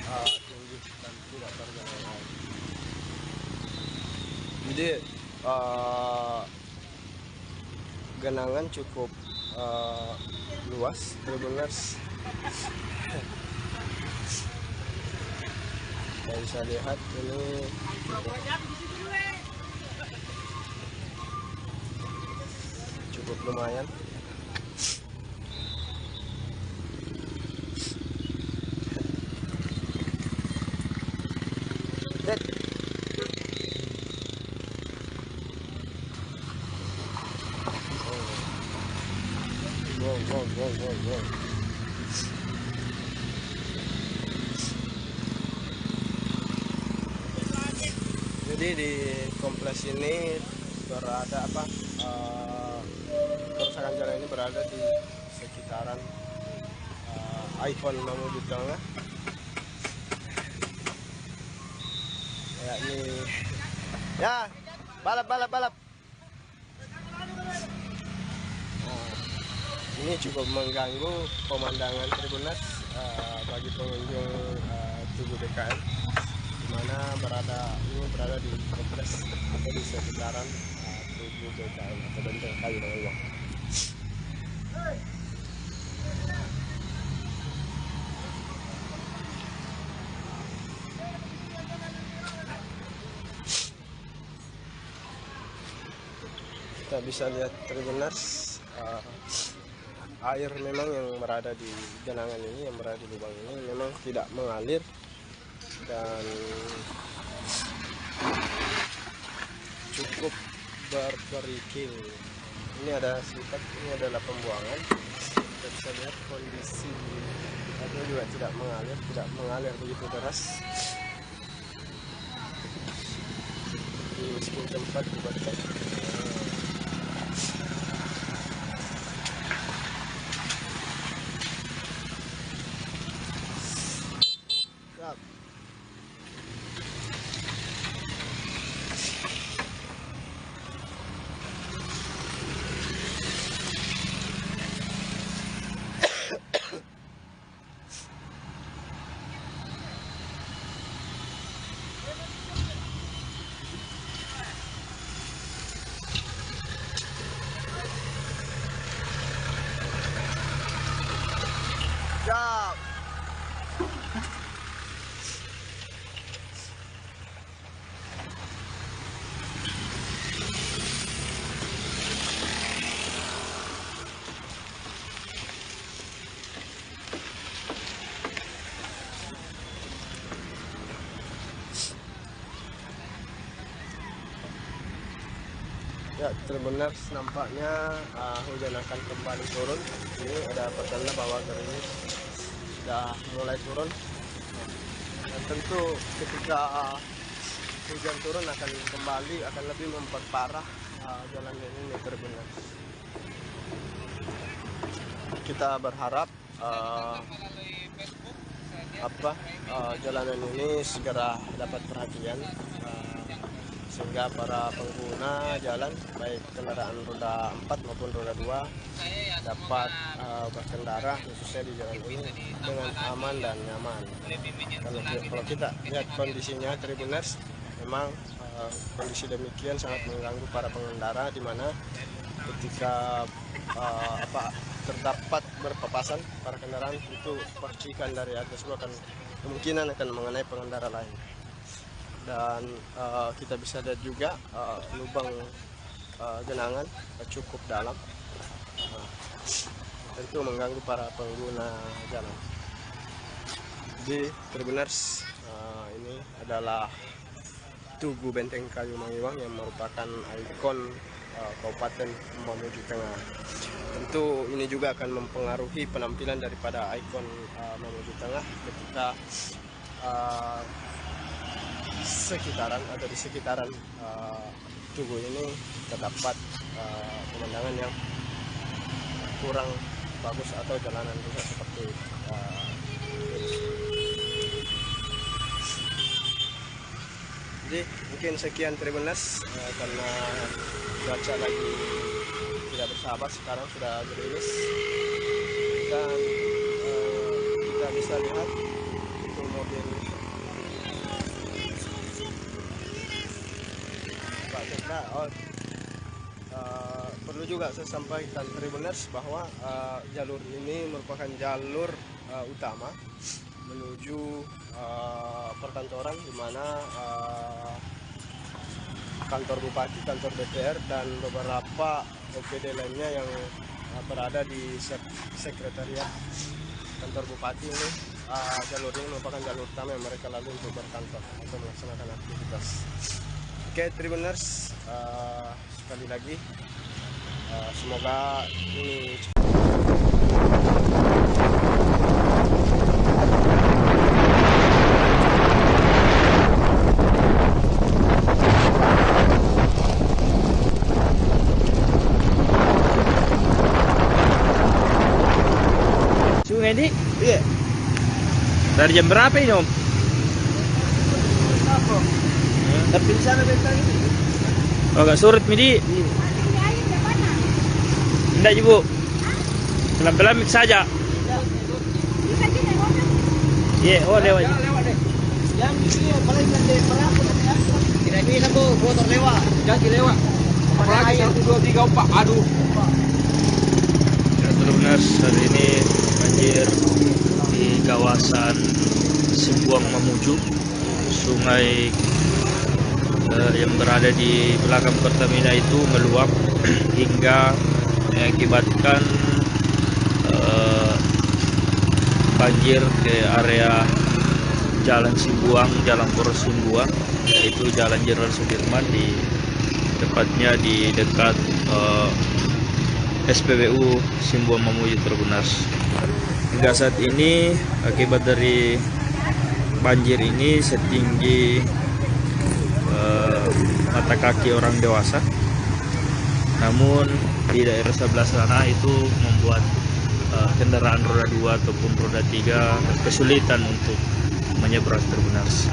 tinggi dan tidak tergenang air. Jadi genangan cukup luas, Tribuners. Kita bisa lihat ini cukup lumayan. Wow. Jadi di kompleks ini berada kerusakan jalan ini berada di sekitaran Icon Mamuju Tengah. Ya ini, ya balap. Ini cukup mengganggu pemandangan Tribuners bagi pengunjung Tugu DKM, di mana ini berada di kompleks atau di sekitaran Tugu DKM atau Benteng Kayu Mangewang. Kita bisa lihat Tribuners, air memang yang berada di genangan ini, yang berada di lubang ini memang tidak mengalir dan cukup berkerikil. Ini adalah pembuangan. Kita bisa lihat kondisi airnya juga tidak mengalir begitu deras. Di sebuah tempat dibuatkan Siap. Ya, Tribuners, nampaknya hujan akan kembali turun. Ini ada pertanda bahwa gerimis sudah mulai turun. Dan tentu ketika hujan turun akan lebih memperparah jalan ini, Tribuners. Kita berharap jalanan ini segera dapat perhatian, sehingga para pengguna jalan baik kendaraan roda 4 maupun roda 2 dapat berkendara khususnya di jalan ini dengan aman dan nyaman. Kalau kita lihat kondisinya, Tribuners, memang kondisi demikian sangat mengganggu para pengendara, di mana ketika terdapat berpapasan para kendaraan, itu percikan dari atas itu kemungkinan akan mengenai pengendara lain. Dan kita bisa lihat juga lubang genangan cukup dalam, tentu mengganggu para pengguna jalan. Jadi Tribuners, ini adalah Tugu Benteng Kayu Mangewang yang merupakan ikon Kabupaten Mamuju Tengah. Tentu ini juga akan mempengaruhi penampilan daripada ikon Mamuju Tengah ketika di sekitaran Tugu ini terdapat pemandangan yang kurang bagus atau jalanan rusak seperti jadi mungkin sekian Tribuners, karena cuaca lagi tidak bersahabat, sekarang sudah gerimis dan kita bisa lihat itu mobil Pak Perlu juga saya sampaikan Tribuners bahwa jalur ini merupakan jalur utama menuju perkantoran, di mana kantor bupati, kantor DPR, dan beberapa OPD lainnya yang berada di sekretariat kantor bupati ini. Jalur ini merupakan jalur utama yang mereka lalui untuk berkantor atau melaksanakan aktivitas. Oke, Tribuners, sekali lagi semoga ini Sungai ini iya. dari jam berapa ini Om? Tapi di sana bentang ini. Oh, agak surut midi. Tidak ibu. Pelan-pelan mix saja. Iya, oh lewat. Lewat deh. Yang ini paling nanti berapa ya? Tidak bisa Bu, motor lewat. Jangan lewat. Apalagi 1 2 3 4. Aduh. Ya, Tribuners, hari ini banjir di kawasan Simbuang Mamuju, sungai yang berada di belakang Pertamina itu meluap hingga mengakibatkan banjir ke area Jalan Simbuang, Jalan Poros Simbuang, yaitu Jalan Jenderal Sudirman, di tepatnya di dekat SPBU Simbuang Mamuju, Tribuners. Hingga saat ini akibat dari banjir ini setinggi mata kaki orang dewasa, namun di daerah sebelah sana itu membuat kendaraan roda 2 ataupun roda 3 kesulitan untuk menyeberang, Tribuners.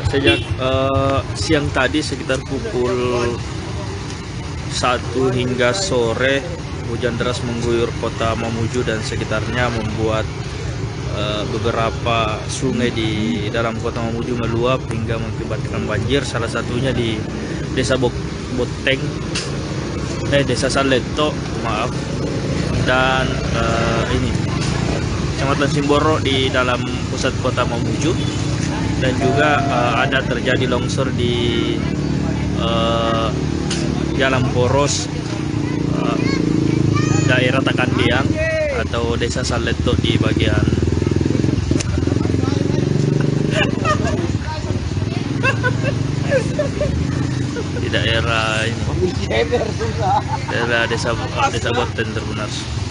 Sejak siang tadi sekitar pukul 1 hingga sore, hujan deras mengguyur kota Mamuju dan sekitarnya, membuat beberapa sungai di dalam kota Mamuju meluap hingga mengakibatkan banjir. Salah satunya di Desa Boteng, Desa Saleto, maaf, dan ini Kecamatan Simboro di dalam pusat kota Mamuju. Dan juga ada terjadi longsor di Jalan Poros daerah Takandiang atau Desa Saleto di bagian di daerah ini, daerah Desa Boten, Tribuners.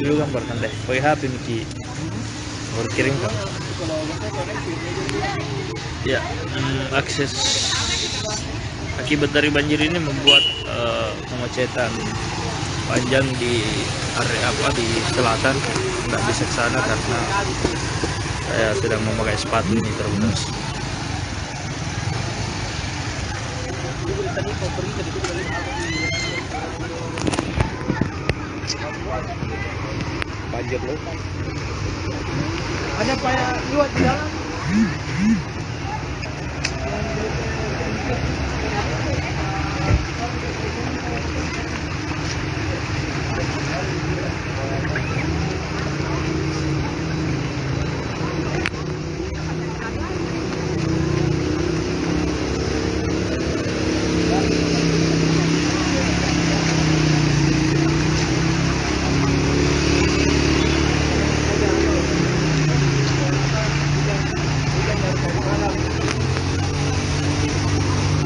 Dulu gambarkan deh, pakai HP Miki, baru kirim kan? Ya, akses akibat dari banjir ini membuat kemacetan panjang di area di selatan. Nggak bisa ke sana karena saya sedang memakai sepatu ini, Tribuners. Banjir loh. Ada payah luat di jalan.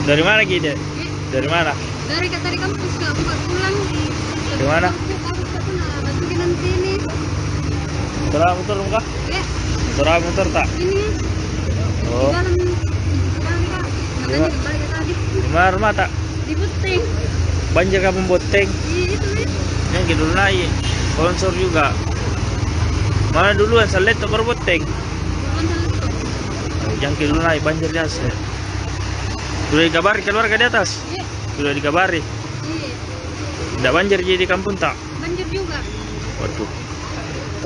Dari mana Gide? Dari mana? Dari kampus ke buat pulang. Di mana? Masukin nanti ini. Motor motor kah? Ya, Motor motor tak? ini. Oh. Di dalam Kak. Makanya dibalik ke tadi. Di mana rumah tak? Di Boteng. Banjir kampung Boteng. Itu nih. Yang gitu naik. Sponsor juga. Mana duluan Saleto baru Boteng? Bukan salah. Yang gitu naik banjir jasa. Sudah dikabari keluarga di atas? Iya. Sudah dikabari? Iya. Tidak banjir jadi di kampung tak? Banjir juga. Waduh.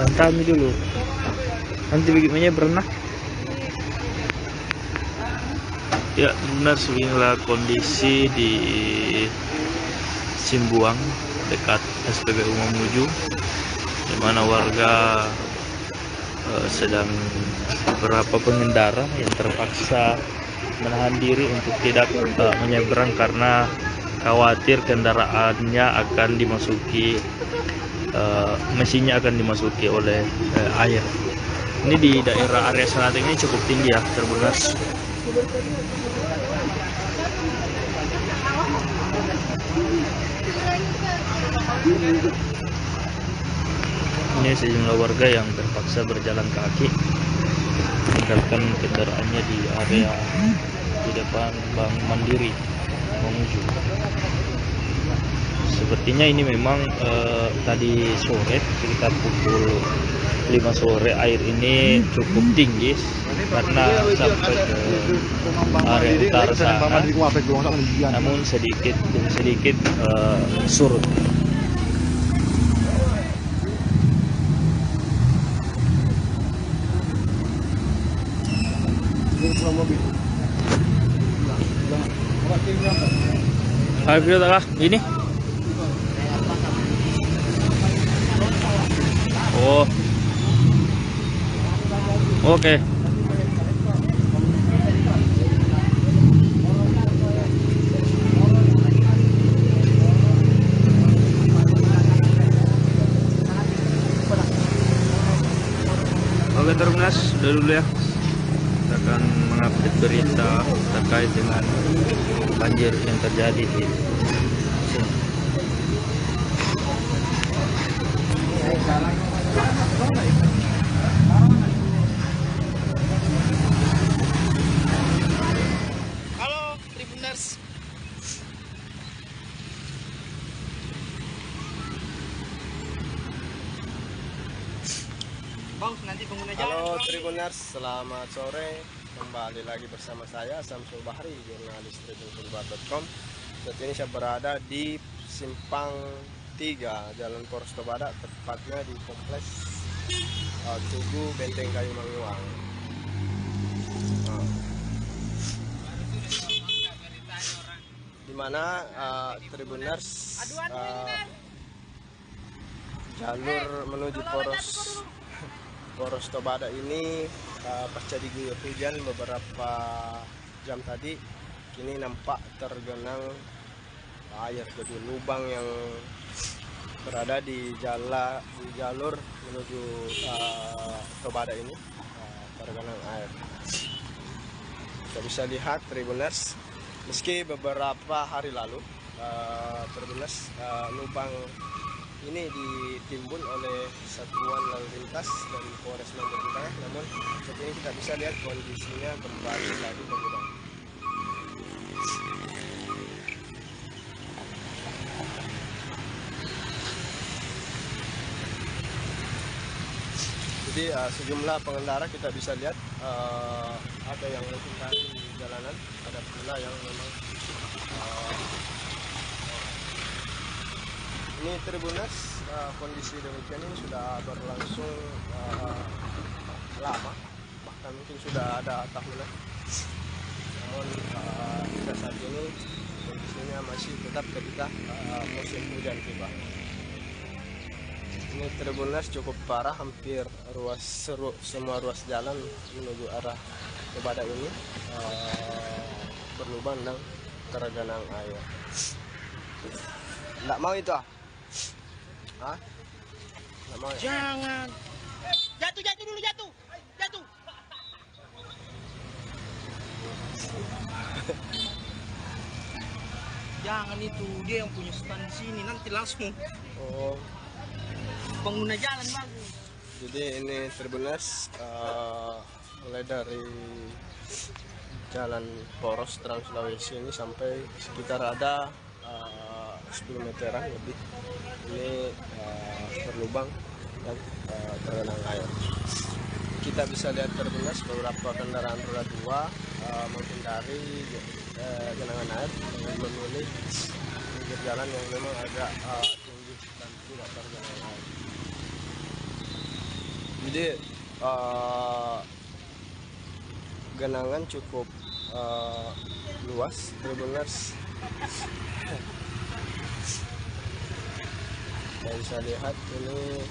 Tantami dulu. Nanti bagaimana berenang? Ya benar, inilah kondisi di Simbuang dekat SPBU Mamuju, di mana warga sedang beberapa pengendara yang terpaksa menahan diri untuk tidak menyeberang karena khawatir kendaraannya akan dimasuki mesinnya akan dimasuki oleh air. Ini di daerah area selatan ini cukup tinggi ya, Tribuners. Ini sejumlah warga yang terpaksa berjalan kaki meninggalkan kendaraannya di area di depan Bank Mandiri Mamuju. Sepertinya ini memang tadi sore sekitar pukul 5 sore air ini cukup tinggi karena sampai ke area utara sana, namun sedikit demi sedikit surut. Ayo tak ini? Oh, oke. Oke, Terminas, udah dulu ya. Kita akan mengupdate berita terkait dengan banjir yang terjadi di sini. Halo Tribuners. Bang, nanti pengguna jalan. Halo Tribuners, selamat sore. Kembali lagi bersama saya Samsul Bahri, jurnalis tribunsulbar.com. Saat ini saya berada di Simpang 3 Jalan Poros Tobada, tepatnya di kompleks Tugu Benteng Kayu Manguang. Di mana Tribuners jalur menuju Poros Tobada ini pasca diguyur hujan beberapa jam tadi, kini nampak tergenang air. Jadi lubang yang berada di jalur menuju Tobada ini tergenang air. Kita bisa lihat Tribuners, meski beberapa hari lalu Tribuners lubang ini ditimbun oleh Satuan Lalu Lintas dan Polres Lombok Utara, namun saat ini kita bisa lihat kondisinya kembali lagi berubah. Jadi sejumlah pengendara kita bisa lihat ada yang menghindari jalanan, ada pula yang memang ini Tribuners, kondisi demikian ini sudah berlangsung lama, bahkan mungkin sudah ada tahunan. Namun kita saat ini kondisinya masih tetap ketika musim hujan tiba. Ini Tribuners cukup parah, hampir semua ruas jalan menuju arah Tobada ini berlubang dan tergenang air. Nggak mau itu ah? Hah? Nggak mau ya? Jangan. Jatuh dulu, jatuh. Jangan itu, dia yang punya stand di sini, nanti langsung pengguna jalan bagus. Jadi ini Tribuners mulai dari jalan Poros Trans Sulawesi ini sampai sekitar ada 10 meteran lebih ini berlubang dan tergenang air. Kita bisa lihat Tribuners beberapa kendaraan roda 2 menghindari genangan air dengan memilih pinggir jalan yang memang agak tinggi dan tidak tergenang air. Jadi genangan cukup luas, Tribuners. Kita bisa lihat ini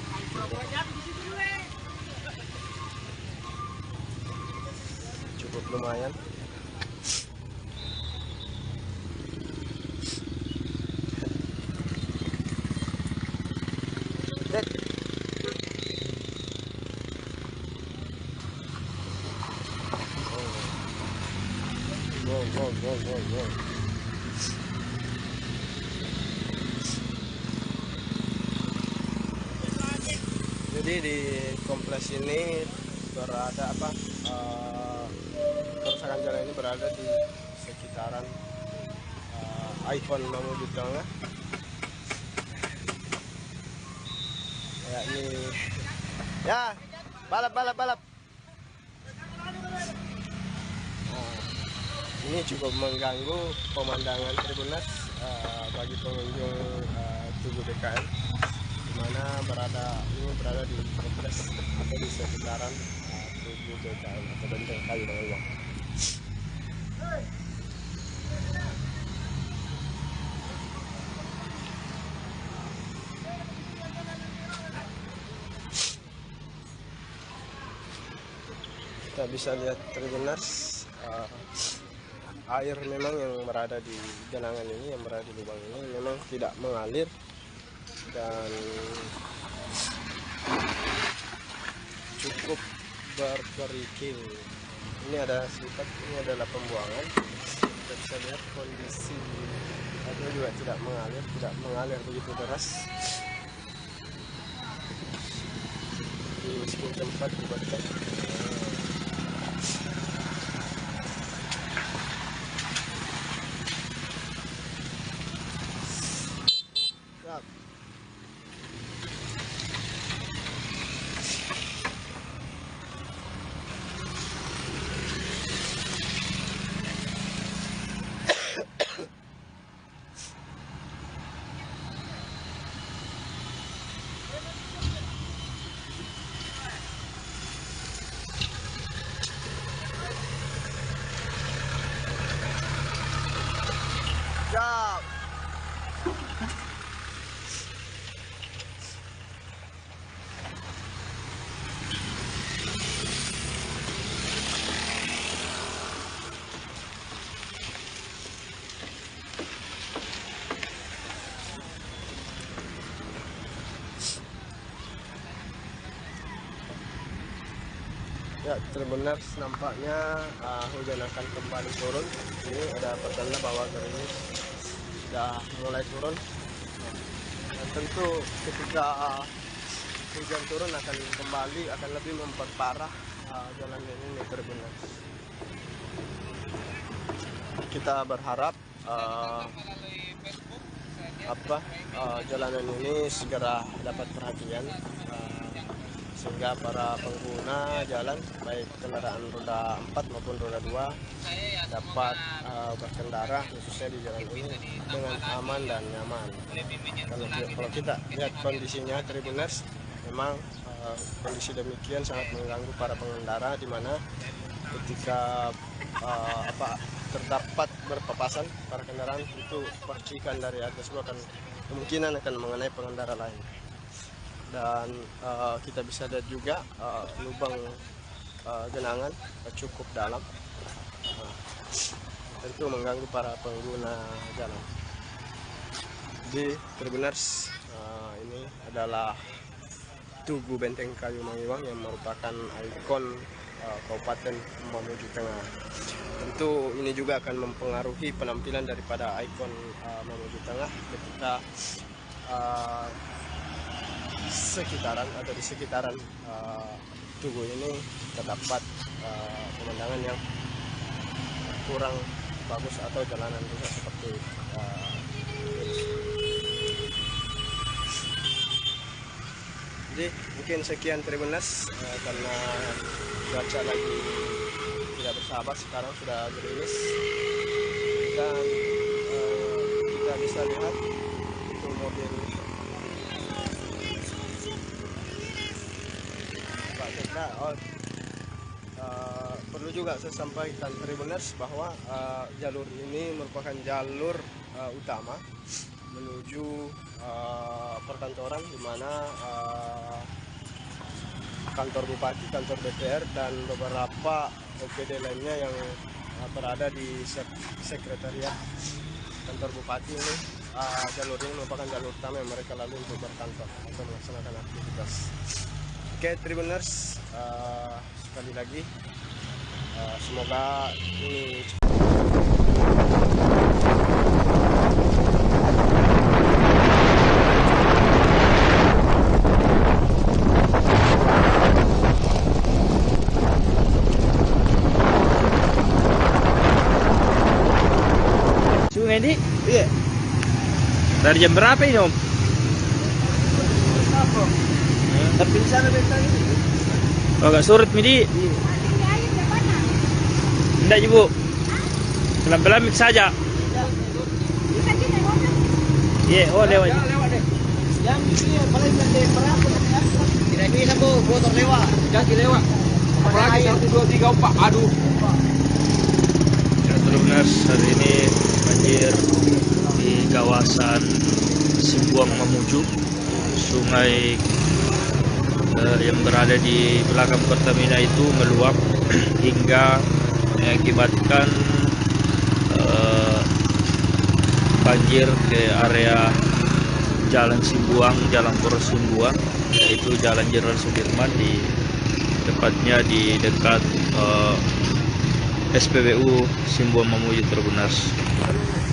cukup lumayan. Wow. Jadi di kompleks ini berada kerusakan jalan ini berada di sekitaran Icon Mamuju Tengah. Ya ini, ya balap. Ini cukup mengganggu pemandangan Tribuners bagi pengunjung Tugu BKN, di mana ini berada di kompleks atau di sekitaran Tugu BKN atau Benteng Kayu Mangilwang. Kita bisa lihat Tribuners, air memang yang berada di genangan ini, yang berada di lubang ini memang tidak mengalir dan cukup berkerikil. Ini adalah pembuangan. Kita bisa lihat kondisi airnya juga tidak mengalir begitu deras. Di sebuah tempat dibuatkan Siap. Ya, Tribuners, nampaknya hujan akan kembali turun. Ini ada pertanda bahwa gerimis sudah mulai turun. Dan tentu ketika hujan turun akan lebih memperparah jalan ini, Tribuners. Kita berharap jalanan ini segera dapat perhatian, sehingga para pengguna jalan baik kendaraan roda 4 maupun roda 2 dapat berkendara khususnya di jalan ini dengan aman dan nyaman. Kalau kita lihat kondisinya, Tribuners, memang kondisi demikian sangat mengganggu para pengendara, di mana ketika terdapat berpapasan para kendaraan, itu percikan dari air tersebut kemungkinan akan mengenai pengendara lain. Dan kita bisa lihat juga lubang genangan cukup dalam, tentu mengganggu para pengguna jalan. Di Tribuners, ini adalah Tugu Benteng Kayu Mangilwang yang merupakan ikon Kabupaten Mamuju Tengah. Tentu ini juga akan mempengaruhi penampilan daripada ikon Mamuju Tengah ketika di sekitaran Tugu ini terdapat pemandangan yang kurang bagus atau jalanan rusak seperti jadi mungkin sekian Tribuners, karena cuaca lagi tidak bersahabat. sahabat sekarang sudah gerimis dan kita bisa lihat itu mobil Pak Cekra. Perlu juga saya sampaikan Tribuners bahwa jalur ini merupakan jalur utama menuju perkantoran di mana kantor bupati, kantor DPR dan beberapa OPD lainnya yang berada di sekretariat kantor bupati ini. Jalur ini merupakan jalur utama yang mereka lalui untuk berkantor atau melaksanakan aktivitas. Oke, Tribuners, sekali lagi semoga ini Sungai ini iya. dari jam berapa ini Om? Tapi di sana bentang ini. Oh, agak surut Midi. Tidak Ibu. Pelan-pelan mix saja. Iya, oh lewat. Lewat deh. Yang ini paling gede berapa? Tidak bisa Bu, motor lewat. Kaki lewat. Apalagi 1 2 3 4. Aduh. Ya, Tribuners, hari ini banjir di kawasan Simbuang Mamuju, sungai yang berada di belakang Pertamina itu meluap hingga mengakibatkan banjir ke area Jalan Simbuang, Jalan Poros Simbuang, yaitu Jalan Jenderal Sudirman, di tepatnya di dekat SPBU Simbuang Mamuju Tribuners.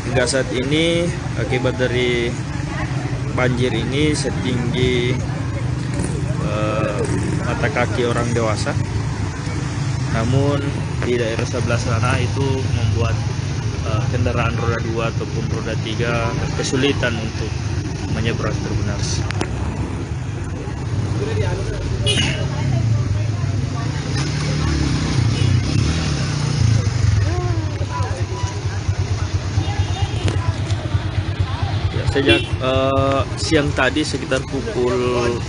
Hingga saat ini akibat dari banjir ini setinggi mata kaki orang dewasa, namun di daerah sebelah sana itu membuat kendaraan roda 2 ataupun roda 3 kesulitan untuk menyeberang Tribuners. Sejak siang tadi sekitar pukul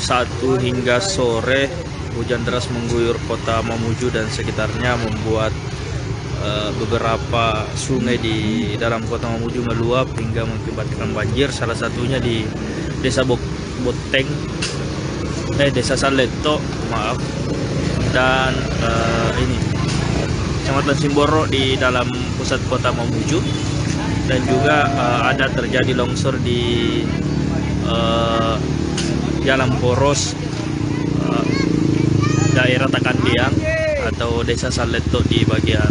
1 hingga sore, hujan deras mengguyur kota Mamuju dan sekitarnya, membuat beberapa sungai di dalam kota Mamuju meluap hingga mengakibatkan banjir. Salah satunya di Desa Boteng, Desa Saleto, maaf, dan ini Kecamatan Simboro di dalam pusat kota Mamuju. Dan juga ada terjadi longsor di Jalan Poros daerah Takandiang atau Desa Saleto di bagian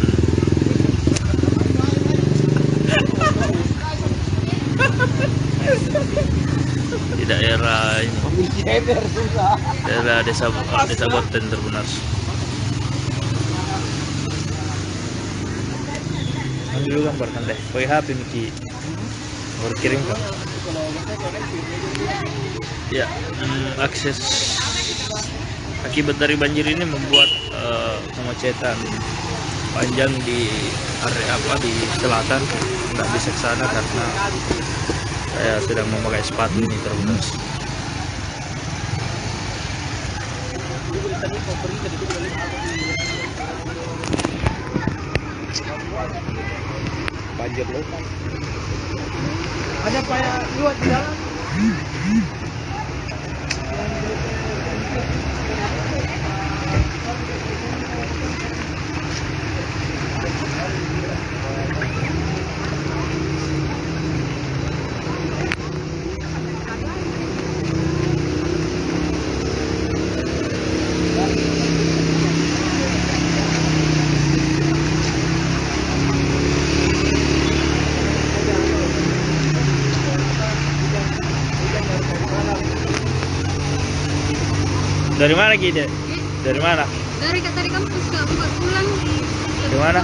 di daerah ini, daerah Desa Boten Tribuners. Dulu gambarkan deh, pakai HP Miki, baru kirim kan? Ya, akses akibat dari banjir ini membuat kemacetan panjang di area di selatan, nggak bisa ke sana karena saya sedang memakai sepatu ini Tribuners. Banjir lokal. Ada payah luat di jalan. Dari mana Gide? Dari mana? Dari kampus ke buat pulang. Di mana?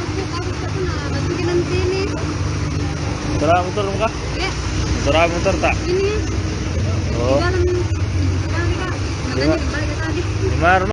Masukin nanti ini. Motor kah? Ya, Motor tak? ini. Oh. Di dalam. Kak. Makanya dibalik tadi. Di mana?